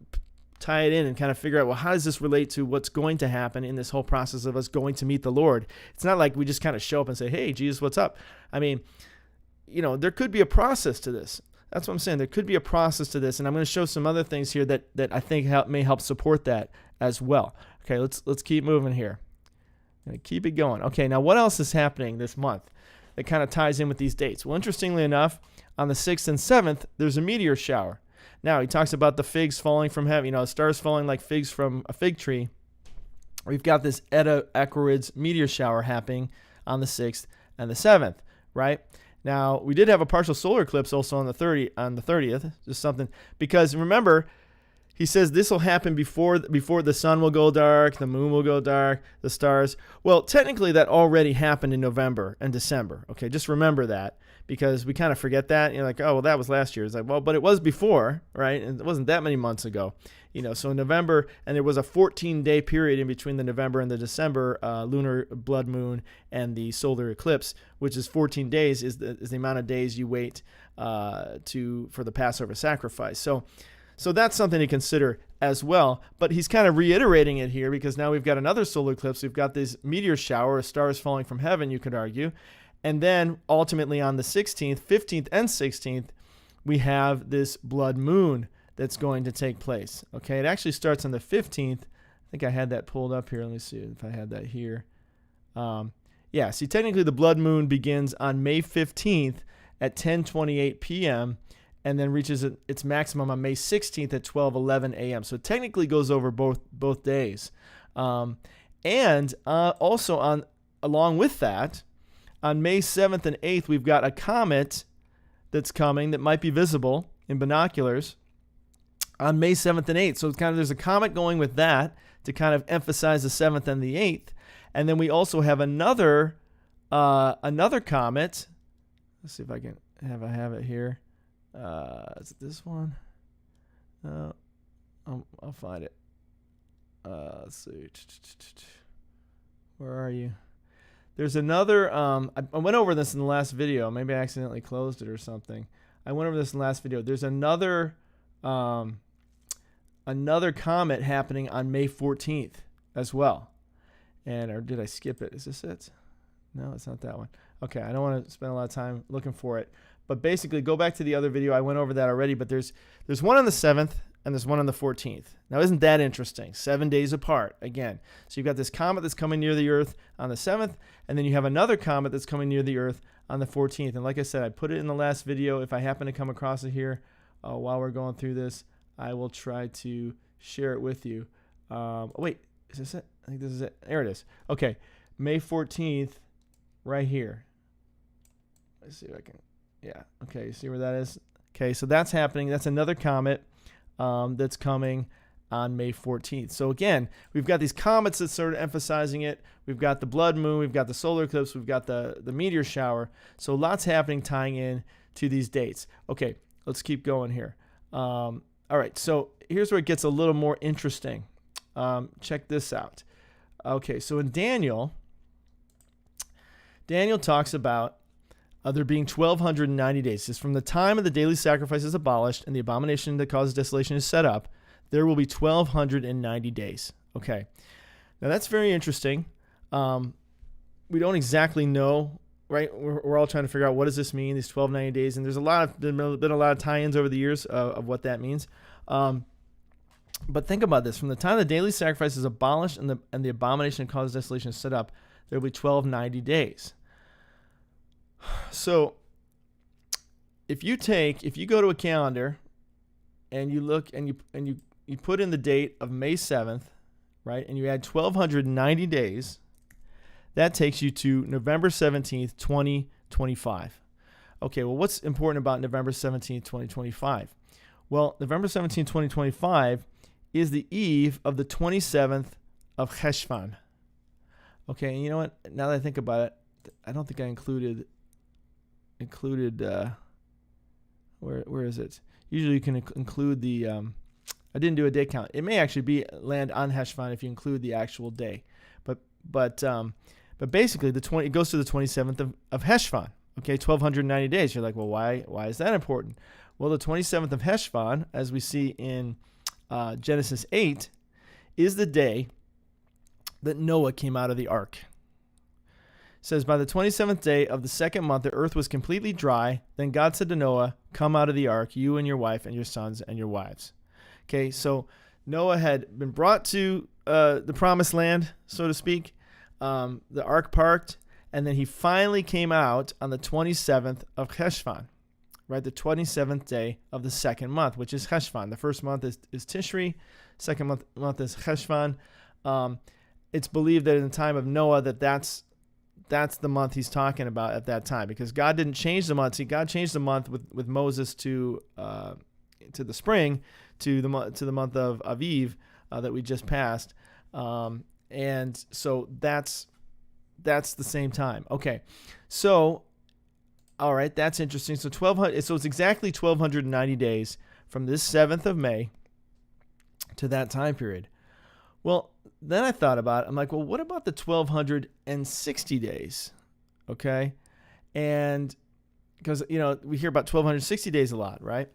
tie it in and kind of figure out, well, how does this relate to what's going to happen in this whole process of us going to meet the Lord? It's not like we just kind of show up and say, hey, Jesus, what's up? I mean, there could be a process to this. That's what I'm saying. There could be a process to this, and I'm going to show some other things here that I think may help support that as well. Okay, let's keep moving here. Keep it going. Okay, now what else is happening this month that kind of ties in with these dates? Well, interestingly enough, on the 6th and 7th, there's a meteor shower. Now, he talks about the figs falling from heaven, stars falling like figs from a fig tree. We've got this Eta Aquarids meteor shower happening on the 6th and the 7th, right? Now, we did have a partial solar eclipse also on the 30th, just something, because remember, he says this will happen before the sun will go dark, the moon will go dark, the stars. Well, technically that already happened in November and December. Okay, just remember that, because we kind of forget that. You're like, oh, well, that was last year. It's like, well, but it was before, right? And it wasn't that many months ago. So in November, and there was a 14-day period in between the November and the December lunar blood moon and the solar eclipse, which is 14 days is the amount of days you wait for the Passover sacrifice. So that's something to consider as well. But he's kind of reiterating it here, because now we've got another solar eclipse. We've got this meteor shower, stars falling from heaven, you could argue. And then ultimately on the 16th, 15th, and 16th, we have this blood moon that's going to take place. Okay, it actually starts on the 15th. I think I had that pulled up here. Let me see if I had that here. See, technically the blood moon begins on May 15th at 10:28 p.m., and then reaches its maximum on May 16th at 12:11 a.m. So it technically goes over both days. And also on along with that, on May 7th and 8th, we've got a comet that's coming that might be visible in binoculars on May 7th and 8th. So it's there's a comet going with that to kind of emphasize the 7th and the 8th. And then we also have another comet. Let's see if I can have it here. Is it this one? I'll find it. Let's see. Where are you? There's another. I went over this in the last video. Maybe I accidentally closed it or something. I went over this in the last video. There's another comet happening on May 14th as well. Or did I skip it? Is this it? No, it's not that one. Okay, I don't want to spend a lot of time looking for it. But basically, go back to the other video. I went over that already. But there's one on the 7th and there's one on the 14th. Now, isn't that interesting? 7 days apart again. So you've got this comet that's coming near the Earth on the 7th, and then you have another comet that's coming near the Earth on the 14th. And like I said, I put it in the last video. If I happen to come across it here while we're going through this, I will try to share it with you. Wait, is this it? I think this is it. There it is. Okay, May 14th, right here. Let's see if I can. Yeah. Okay. You see where that is? Okay. So that's happening. That's another comet that's coming on May 14th. So again, we've got these comets that's sort of emphasizing it. We've got the blood moon. We've got the solar eclipse. We've got the meteor shower. So lots happening tying in to these dates. Okay. Let's keep going here. All right. So here's where it gets a little more interesting. Check this out. Okay. So in Daniel talks about there being 1,290 days. It's from the time of the daily sacrifice is abolished and the abomination that causes desolation is set up, there will be 1,290 days. Okay. Now that's very interesting. We don't exactly know, right? We're all trying to figure out what does this mean, these 1,290 days. And there's been a lot of tie-ins over the years of what that means. But think about this. From the time the daily sacrifice is abolished and the abomination that causes desolation is set up, there will be 1,290 days. So if you go to a calendar and you look and you put in the date of May 7th, right, and you add 1,290 days, that takes you to November 17th, 2025. Okay, well, what's important about November 17th, 2025? Well, November 17th, 2025 is the eve of the 27th of Cheshvan. Okay, and you know what? Now that I think about it, I don't think I included where is it? Usually you can include the I didn't do a day count. It may actually land on Heshvan if you include the actual day, but basically it goes to the 27th of Heshvan. Okay, 1,290 days. You're like, well, why is that important? Well, the 27th of Heshvan, as we see in Genesis 8, is the day that Noah came out of the ark. It says, by the 27th day of the second month, the earth was completely dry. Then God said to Noah, come out of the ark, you and your wife and your sons and your wives. Okay, so Noah had been brought to the promised land, so to speak. The ark parked, and then he finally came out on the 27th of Cheshvan, right? The 27th day of the second month, which is Cheshvan. The first month is Tishri. Second month is Cheshvan. It's believed that in the time of Noah that's the month he's talking about at that time, because God didn't change the month. See, God changed the month with Moses to the spring, to the month of Aviv that we just passed, and so that's the same time. Okay, so all right, that's interesting. So 1,200. So it's exactly 1,290 days from this 7th of May to that time period. Well, then I thought about it. I'm like, well, what about the 1,260 days? Okay. And because, we hear about 1,260 days a lot, right?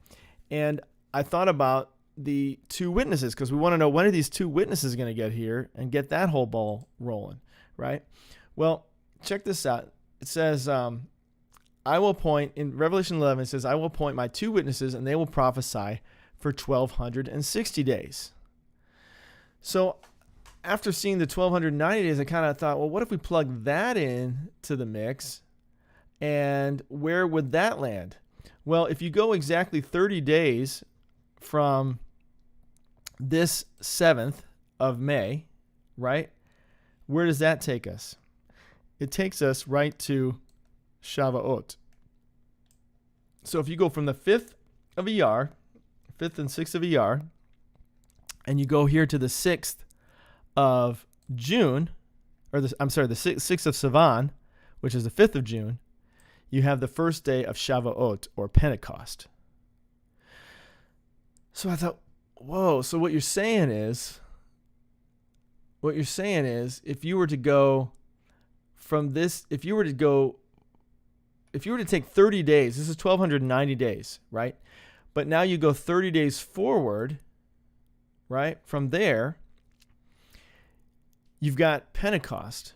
And I thought about the two witnesses, because we want to know, when are these two witnesses going to get here and get that whole ball rolling, right? Well, check this out. It says, I will appoint, in Revelation 11, it says, I will appoint my two witnesses and they will prophesy for 1,260 days. So after seeing the 1,290 days, I kind of thought, well, what if we plug that in to the mix, and where would that land? Well, if you go exactly 30 days from this 7th of May, right, where does that take us? it takes us right to Shavuot. So if you go from the 5th of Iyar, 5th and 6th of Iyar, and you go here to the 6th of June, or the 6th of Sivan, which is the 5th of June, you have the first day of Shavuot, or Pentecost. So I thought, whoa, so what you're saying is, if you were to go from this, if you were to take 30 days, this is 1,290 days, right? But now you go 30 days forward, right? From there, you've got Pentecost,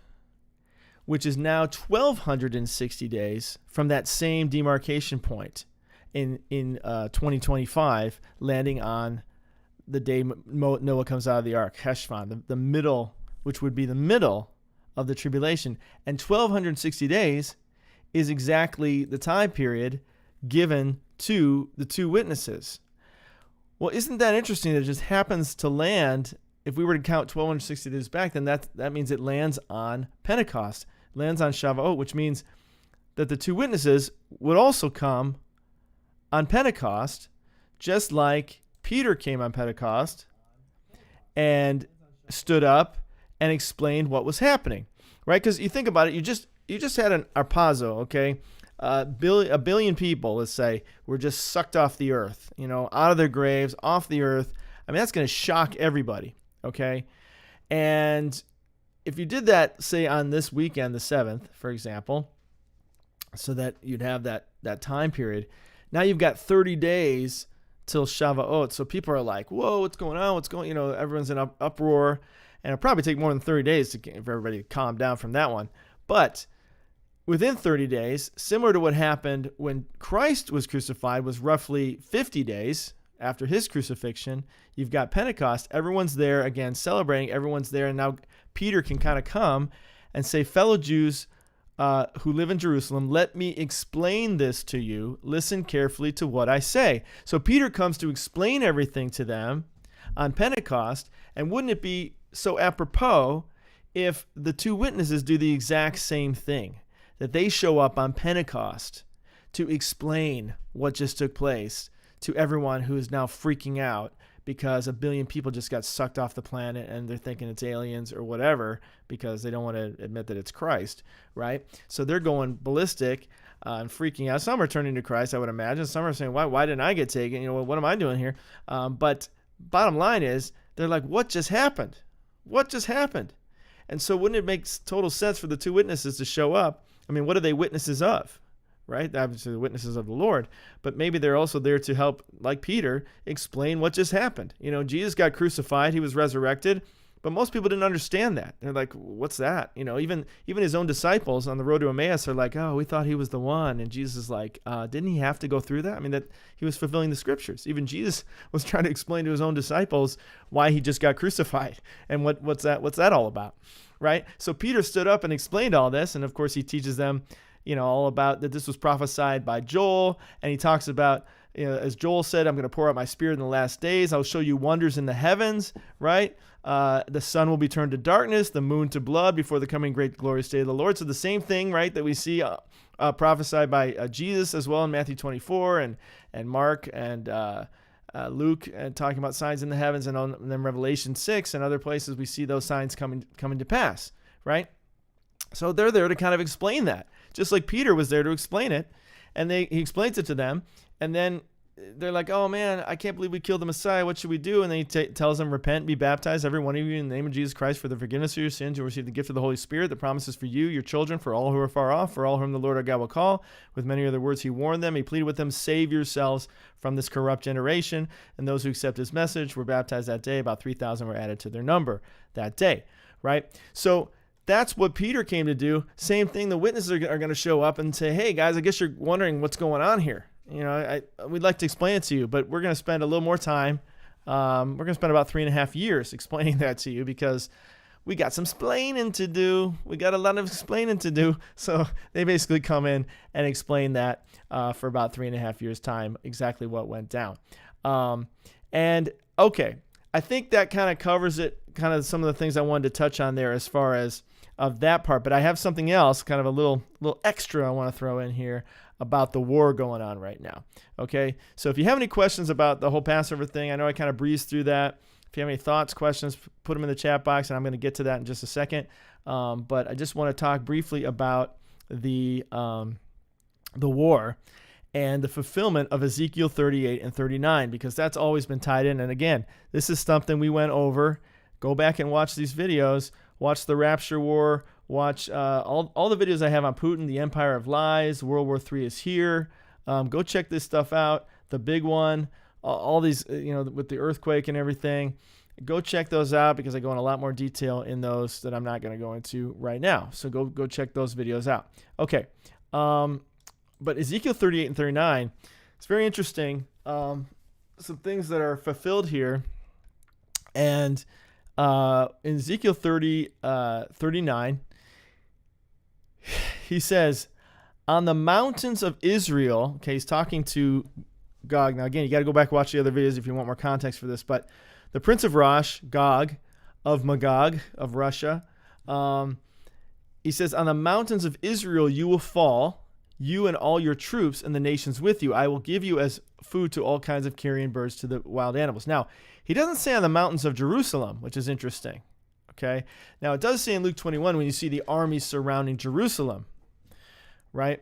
which is now 1,260 days from that same demarcation point in 2025, landing on the day Noah comes out of the ark, Heshvan, the middle, which would be the middle of the tribulation. And 1,260 days is exactly the time period given to the two witnesses. Well, isn't that interesting that it just happens to land, if we were to count 1,260 days back, then that means it lands on Pentecost, lands on Shavuot, which means that the two witnesses would also come on Pentecost, just like Peter came on Pentecost and stood up and explained what was happening, right? Because you think about it, you just had an harpazo, okay? A billion people, let's say, were just sucked off the earth, out of their graves, off the earth. I mean, that's going to shock everybody, okay? And if you did that, say, on this weekend, the 7th, for example, so that you'd have that time period, now you've got 30 days till Shavuot. So people are like, whoa, what's going on? Everyone's in uproar. And it'll probably take more than 30 days for everybody to calm down from that one. But within 30 days, similar to what happened when Christ was crucified, was roughly 50 days after his crucifixion. You've got Pentecost. Everyone's there again celebrating. Everyone's there. And now Peter can kind of come and say, fellow Jews who live in Jerusalem, let me explain this to you. Listen carefully to what I say. So Peter comes to explain everything to them on Pentecost. And wouldn't it be so apropos if the two witnesses do the exact same thing, that they show up on Pentecost to explain what just took place to everyone who is now freaking out because a billion people just got sucked off the planet and they're thinking it's aliens or whatever because they don't want to admit that it's Christ, right? So they're going ballistic and freaking out. Some are turning to Christ, I would imagine. Some are saying, why didn't I get taken? What am I doing here? But bottom line is, they're like, what just happened? What just happened? And so wouldn't it make total sense for the two witnesses to show up? I mean, what are they witnesses of? Right? Obviously the witnesses of the Lord, but maybe they're also there to help, like Peter, explain what just happened. Jesus got crucified, he was resurrected, but most people didn't understand that. They're like, what's that? Even his own disciples on the road to Emmaus are like, oh, we thought he was the one. And Jesus is like, didn't he have to go through that? I mean, that he was fulfilling the scriptures. Even Jesus was trying to explain to his own disciples why he just got crucified and what's that all about, right? So Peter stood up and explained all this, and of course he teaches them all about that this was prophesied by Joel. And he talks about, as Joel said, I'm going to pour out my spirit in the last days. I'll show you wonders in the heavens, right? The sun will be turned to darkness, the moon to blood before the coming great glorious day of the Lord. So the same thing, right, that we see prophesied by Jesus as well in Matthew 24 and Mark and Luke, talking about signs in the heavens, and then Revelation 6 and other places we see those signs coming to pass, right? So they're there to kind of explain that, just like Peter was there to explain it, and he explains it to them, and then they're like, oh man, I can't believe we killed the Messiah. What should we do? And then he tells them, repent, be baptized, every one of you, in the name of Jesus Christ for the forgiveness of your sins. You'll receive the gift of the Holy Spirit. The promise is for you, your children, for all who are far off, for all whom the Lord our God will call. With many other words he warned them. He pleaded with them, save yourselves from this corrupt generation. And those who accept his message were baptized that day. About 3,000 were added to their number that day, right? So that's what Peter came to do. Same thing, the witnesses are going to show up and say, hey guys, I guess you're wondering what's going on here. We'd like to explain it to you, but we're going to spend a little more time. We're going to spend about 3.5 years explaining that to you because we got some splaining to do. We got a lot of explaining to do. So they basically come in and explain that for about 3.5 years' time, exactly what went down. And okay, I think that kind of covers it, kind of some of the things I wanted to touch on there as far as of that part. But I have something else, kind of a little extra I want to throw in here about the war going on right now. Okay, so if you have any questions about the whole Passover thing, I know I kind of breezed through that. If you have any thoughts, questions, put them in the chat box, and I'm going to get to that in just a second. But I just want to talk briefly about the war and the fulfillment of Ezekiel 38 and 39, because that's always been tied in. And again, this is something we went over. Go back and watch these videos. Watch the Rapture War. Watch all the videos I have on Putin, the Empire of Lies, World War III is here. Go check this stuff out. The big one, all these, with the earthquake and everything. Go check those out because I go in a lot more detail in those that I'm not going to go into right now. So go check those videos out. Okay. But Ezekiel 38 and 39, it's very interesting. Some things that are fulfilled here. And in Ezekiel 39, he says, on the mountains of Israel, okay, he's talking to Gog. Now, again, you got to go back and watch the other videos if you want more context for this. But the prince of Rosh, Gog, of Magog, of Russia, he says, on the mountains of Israel you will fall, you and all your troops and the nations with you. I will give you as food to all kinds of carrion birds, to the wild animals. Now, he doesn't say on the mountains of Jerusalem, which is interesting. Okay. Now, it does say in Luke 21 when you see the armies surrounding Jerusalem, right?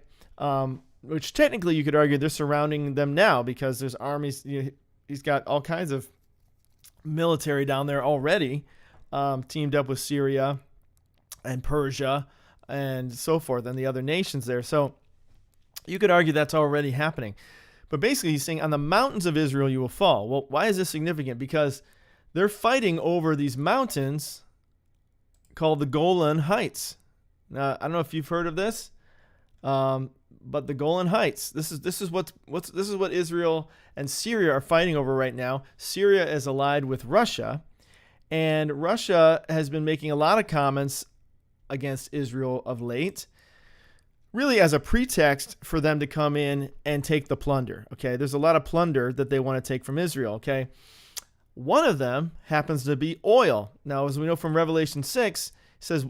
Which technically you could argue they're surrounding them now because there's armies. He's got all kinds of military down there already, teamed up with Syria and Persia and so forth and the other nations there. So you could argue that's already happening. But basically he's saying on the mountains of Israel you will fall. Well, why is this significant? Because they're fighting over these mountains called the Golan Heights. Now, I don't know if you've heard of this, but the Golan Heights. This is what Israel and Syria are fighting over right now. Syria is allied with Russia, and Russia has been making a lot of comments against Israel of late, really as a pretext for them to come in and take the plunder. Okay, there's a lot of plunder that they want to take from Israel. Okay, one of them happens to be oil. Now, as we know from Revelation 6, it says,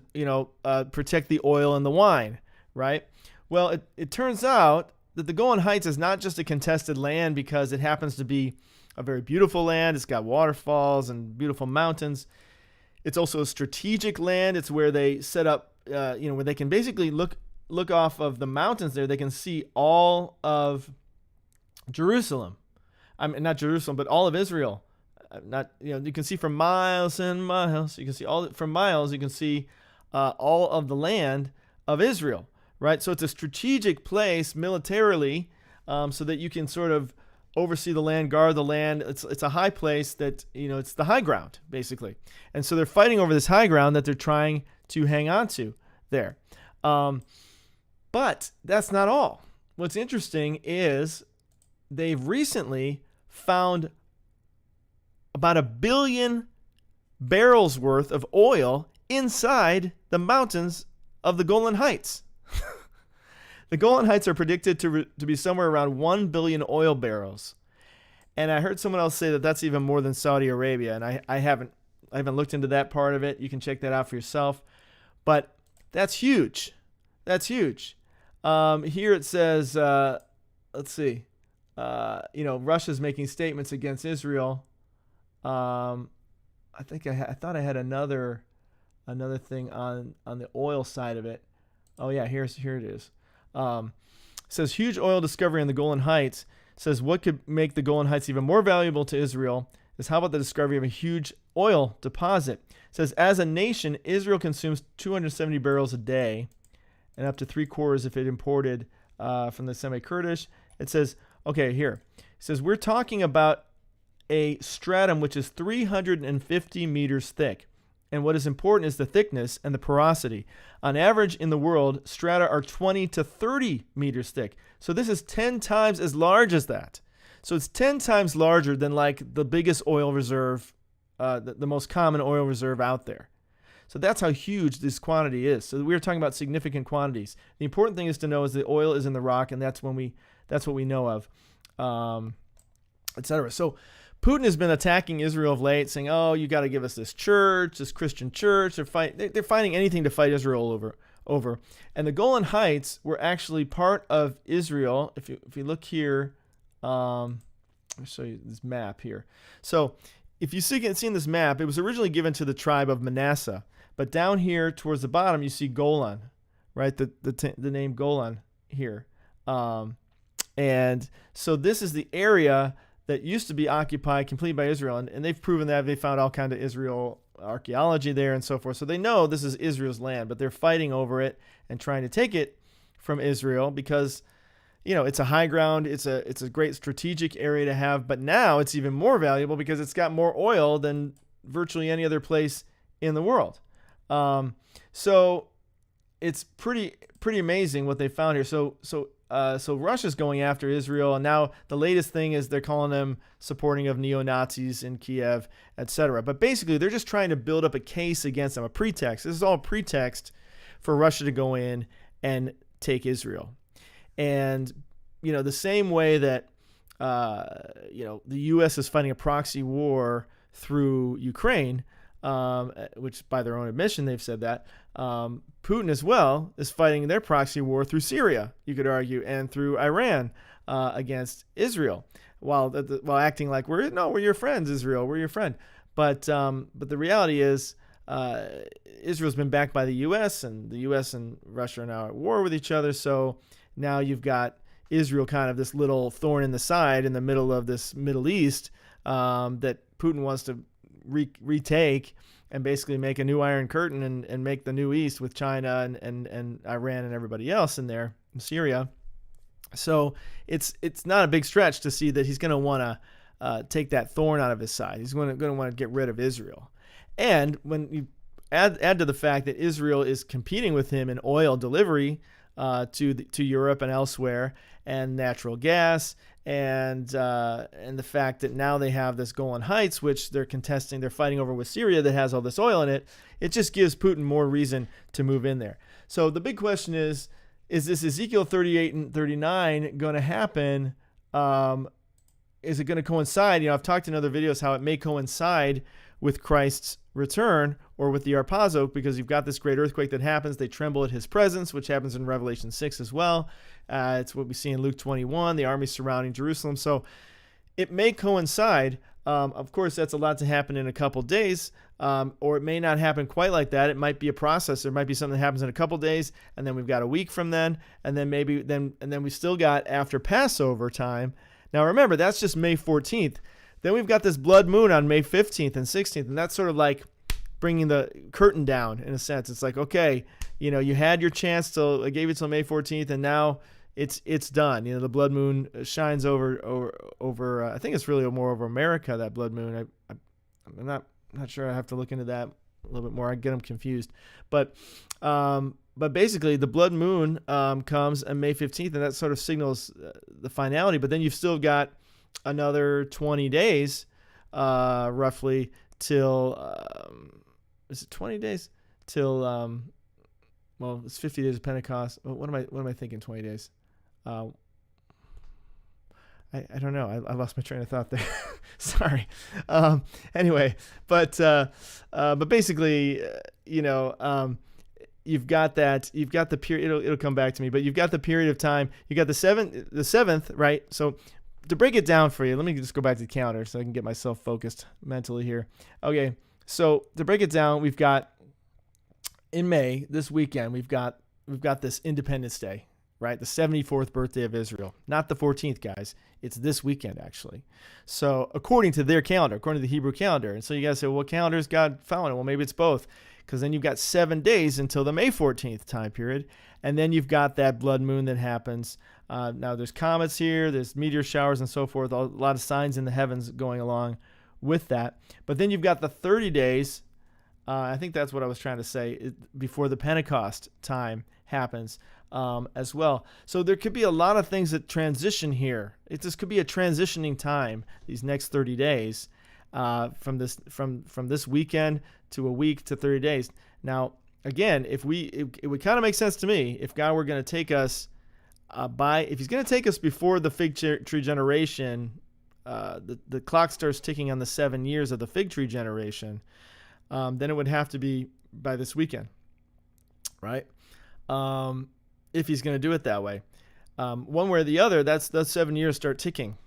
protect the oil and the wine, right? Well, it turns out that the Golan Heights is not just a contested land because it happens to be a very beautiful land. It's got waterfalls and beautiful mountains. It's also a strategic land. It's where they set up, where they can basically look off of the mountains there. They can see all of Jerusalem. I mean, not Jerusalem, but all of Israel. You can see for miles and miles. You can see from miles. You can see all of the land of Israel, right? So it's a strategic place militarily, so that you can sort of oversee the land, guard the land. It's a high place that, it's the high ground, basically. And so they're fighting over this high ground that they're trying to hang on to there. But that's not all. What's interesting is they've recently found about 1 billion barrels worth of oil inside the mountains of the Golan Heights. The Golan Heights are predicted to be somewhere around 1 billion oil barrels. And I heard someone else say that that's even more than Saudi Arabia. And I haven't looked into that part of it. You can check that out for yourself. But that's huge. That's huge. Here it says, let's see, Russia's making statements against Israel. I thought I had another thing on the oil side of it. Oh yeah, here it is. It says huge oil discovery in the Golan Heights. It says what could make the Golan Heights even more valuable to Israel is how about the discovery of a huge oil deposit. It says as a nation, Israel consumes 270 barrels a day, and up to 3/4 if it imported from the semi-Kurdish. It says, okay, here. It says we're talking about a stratum which is 350 meters thick. And what is important is the thickness and the porosity. On average in the world, strata are 20 to 30 meters thick. So this is 10 times as large as that. So it's 10 times larger than like the biggest oil reserve, the most common oil reserve out there. So that's how huge this quantity is. So we're talking about significant quantities. The important thing is to know is the oil is in the rock, and that's what we know of, etc. So, Putin has been attacking Israel of late, saying, "Oh, you got to give us this church, this Christian church." They're finding anything to fight Israel over. And the Golan Heights were actually part of Israel. If you look here, let me show you this map here. So if you see this map, it was originally given to the tribe of Manasseh, but down here towards the bottom you see Golan, right? The name Golan here, and so this is the area that used to be occupied completely by Israel, and they've proven that. They found all kind of Israel archaeology there and so forth. So they know this is Israel's land, but they're fighting over it and trying to take it from Israel because, it's a high ground. It's a great strategic area to have, but now it's even more valuable because it's got more oil than virtually any other place in the world. So it's pretty amazing what they found here. So Russia's going after Israel, and now the latest thing is they're calling them supporting of neo-Nazis in Kiev, etc. But basically, they're just trying to build up a case against them, a pretext. This is all a pretext for Russia to go in and take Israel. And, the same way that, the U.S. is fighting a proxy war through Ukraine, which by their own admission, they've said that, Putin as well is fighting their proxy war through Syria, you could argue, and through Iran against Israel, while acting like we're your friends, Israel, we're your friend. But the reality is Israel's been backed by the U.S., and the U.S. and Russia are now at war with each other. So now you've got Israel kind of this little thorn in the side in the middle of this Middle East that Putin wants to retake and basically make a new Iron Curtain and make the New East with China and Iran and everybody else in there, in Syria. So it's not a big stretch to see that he's going to want to take that thorn out of his side. He's going to want to get rid of Israel. And when you add to the fact that Israel is competing with him in oil delivery to Europe and elsewhere, and natural gas, and the fact that now they have this Golan Heights, which they're fighting over with Syria, that has all this oil in it, it just gives Putin more reason to move in there. So the big question is this Ezekiel 38 and 39 going to happen? Is it going to coincide? I've talked in other videos how it may coincide with Christ's return or with the harpazo, because you've got this great earthquake that happens. They tremble at his presence, which happens in Revelation 6 as well. It's what we see in Luke 21, the army surrounding Jerusalem. So it may coincide. Of course, that's a lot to happen in a couple days, or it may not happen quite like that. It might be a process. There might be something that happens in a couple days, and then we've got a week from then, and then then we still got after Passover time. Now remember, that's just May 14th. Then we've got this blood moon on May 15th and 16th, and that's sort of like bringing the curtain down in a sense. It's like, okay, you had your chance I gave it till May 14th, and now it's done. The blood moon shines over. I think it's really more over America, that blood moon. I'm not sure. I have to look into that a little bit more. I get them confused, but basically the blood moon comes on May 15th, and that sort of signals the finality. But then you've still got another 20 days, roughly, till is it 20 days till well, it's 50 days of Pentecost. What am I thinking? 20 days. I don't know. I lost my train of thought there. Sorry. Anyway, but basically, you've got the period. It'll come back to me. But you've got the period of time. You got the seventh, right? So to break it down for you, let me just go back to the calendar so I can get myself focused mentally here. Okay. So to break it down, we've got in May this weekend. We've got this Independence Day. Right, the 74th birthday of Israel. Not the 14th, guys. It's this weekend, actually. So according to their calendar, according to the Hebrew calendar. And so you guys say, well, what calendar is God following? Well, maybe it's both. Because then you've got 7 days until the May 14th time period. And then you've got that blood moon that happens. Now, there's comets here. There's meteor showers and so forth. A lot of signs in the heavens going along with that. But then you've got the 30 days. I think that's what I was trying to say, before the Pentecost time happens. As well. So there could be a lot of things that transition here. This could be a transitioning time, these next 30 days, from this weekend to a week to 30 days. Now, again, it would kind of make sense to me if God were going to take us if he's going to take us before the fig tree generation the clock starts ticking on the 7 years of the fig tree generation, then it would have to be by this weekend, right? If he's going to do it that way. One way or the other, those 7 years start ticking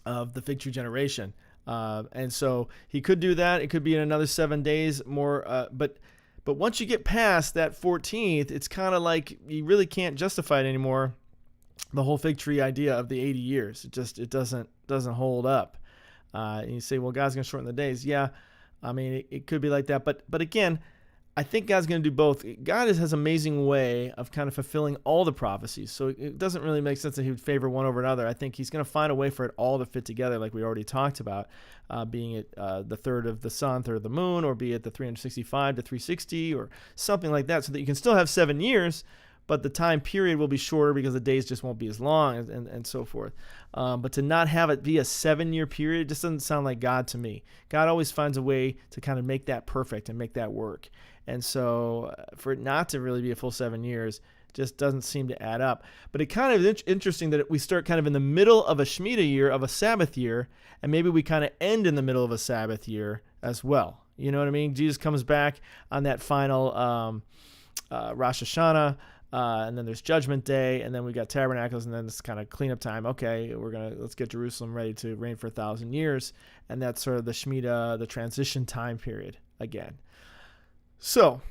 of the fig tree generation. And so he could do that. It could be in another 7 days more. But once you get past that 14th, it's kind of like you really can't justify it anymore. The whole fig tree idea of the 80 years, it doesn't hold up. And you say, well, God's going to shorten the days. Yeah, I mean, it could be like that. But again, I think God's going to do both. God has an amazing way of kind of fulfilling all the prophecies. So it doesn't really make sense that he would favor one over another. I think he's going to find a way for it all to fit together, like we already talked about, being it the third of the sun, third of the moon, or be it the 365 to 360 or something like that, so that you can still have 7 years, but the time period will be shorter because the days just won't be as long and so forth. But to not have it be a 7-year period just doesn't sound like God to me. God always finds a way to kind of make that perfect and make that work. And so for it not to really be a full 7 years just doesn't seem to add up. But it kind of is interesting that we start kind of in the middle of a Shemitah year, of a Sabbath year, and maybe we kind of end in the middle of a Sabbath year as well. You know what I mean? Jesus comes back on that final Rosh Hashanah, and then there's Judgment Day, and then we got Tabernacles, and then it's kind of cleanup time. Okay, let's get Jerusalem ready to reign for 1,000 years, and that's sort of the Shemitah, the transition time period again. So,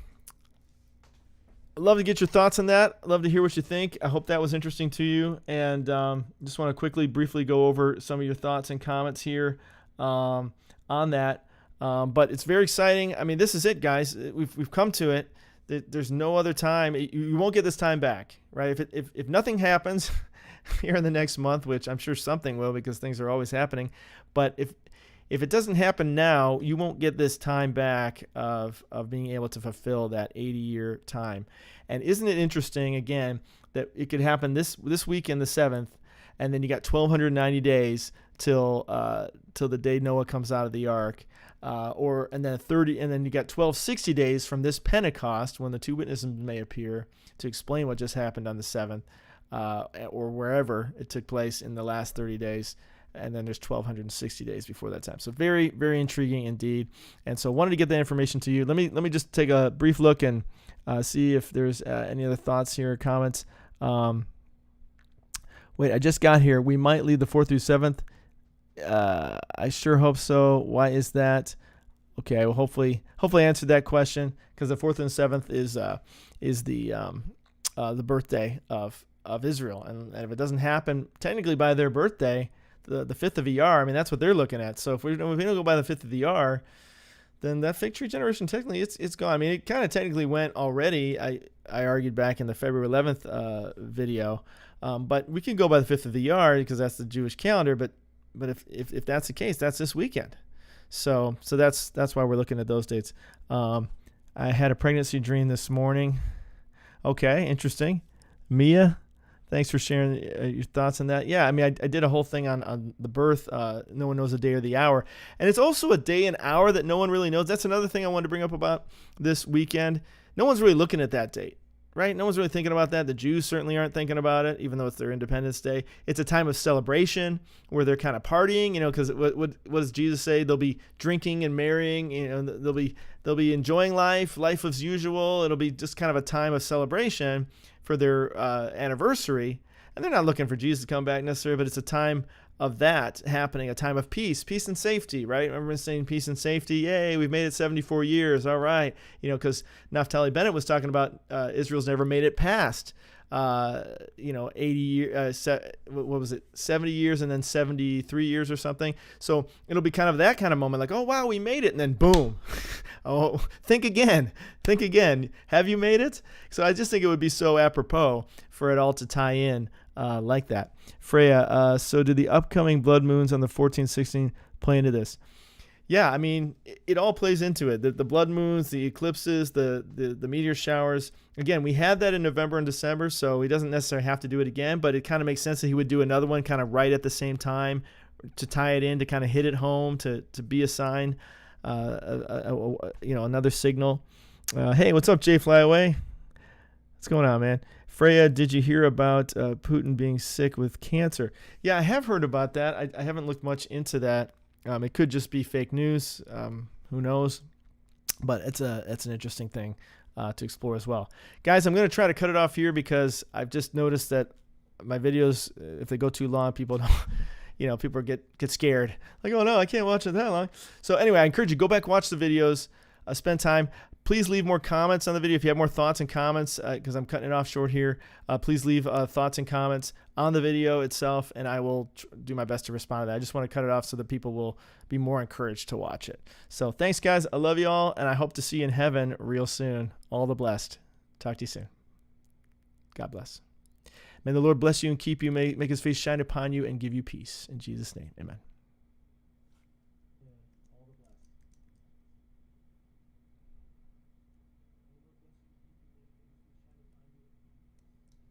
I'd love to get your thoughts on that. I'd love to hear what you think. I hope that was interesting to you, and just want to briefly go over some of your thoughts and comments here on that. But it's very exciting. I mean, this is it, guys. We've come to it. There's no other time. You won't get this time back, right? If nothing happens here in the next month, which I'm sure something will because things are always happening, but if it doesn't happen now, you won't get this time back of being able to fulfill that 80-year time. And isn't it interesting, again, that it could happen this weekend, the 7th, and then you got 1,290 days till the day Noah comes out of the ark, and then you got 1,260 days from this Pentecost when the two witnesses may appear to explain what just happened on the 7th, or wherever it took place in the last 30 days. And then there's 1,260 days before that time. So very, very intriguing indeed. And so wanted to get that information to you. Let me just take a brief look and see if there's any other thoughts here or comments. Wait, I just got here. We might lead the 4th through 7th. I sure hope so. Why is that? Okay, well, hopefully I answered that question, because the 4th and 7th is the birthday of Israel, and if it doesn't happen technically by their birthday, the 5th of ER, I mean, that's what they're looking at. So if we don't go by the 5th of ER, then that fig tree generation technically it's gone. I mean, it kind of technically went already. I argued back in the February 11th video, but we can go by the 5th of ER because that's the Jewish calendar. But if that's the case, that's this weekend. So that's why we're looking at those dates. I had a pregnancy dream this morning. Okay, interesting. Mia, thanks for sharing your thoughts on that. Yeah, I mean, I did a whole thing on the birth. No one knows the day or the hour. And it's also a day and hour that no one really knows. That's another thing I wanted to bring up about this weekend. No one's really looking at that date, right? No one's really thinking about that. The Jews certainly aren't thinking about it, even though it's their Independence Day. It's a time of celebration where they're kind of partying, because what does Jesus say? They'll be drinking and marrying, they'll be enjoying life as usual. It'll be just kind of a time of celebration for their anniversary. And they're not looking for Jesus to come back necessarily, but it's a time of that happening, a time of peace and safety, right? Remember saying peace and safety? Yay, we've made it 74 years. All right. Because Naphtali Bennett was talking about Israel's never made it past 80 years, what was it, 70 years and then 73 years or something. So it'll be kind of that kind of moment, like, oh, wow, we made it. And then boom. Oh, think again. Have you made it? So I just think it would be so apropos for it all to tie in like that. Freya, so do the upcoming blood moons on the 14, 16 play into this? Yeah, I mean, it all plays into it. The blood moons, the eclipses, the meteor showers. Again, we had that in November and December, so he doesn't necessarily have to do it again, but it kind of makes sense that he would do another one kind of right at the same time to tie it in, to kind of hit it home, to be a sign, another signal. Hey, what's up, Jay Flyaway? What's going on, man? Freya, did you hear about Putin being sick with cancer? Yeah, I have heard about that. I haven't looked much into that. It could just be fake news. Who knows? But it's an interesting thing to explore as well. Guys, I'm going to try to cut it off here because I've just noticed that my videos, if they go too long, people don't, people get scared. Like, oh no, I can't watch it that long. So anyway, I encourage you, go back, watch the videos, spend time. Please leave more comments on the video. If you have more thoughts and comments, because I'm cutting it off short here, please leave thoughts and comments on the video itself, and I will do my best to respond to that. I just want to cut it off so that people will be more encouraged to watch it. So thanks, guys. I love you all, and I hope to see you in heaven real soon. All the blessed. Talk to you soon. God bless. May the Lord bless you and keep you. Make his face shine upon you and give you peace. In Jesus' name, amen.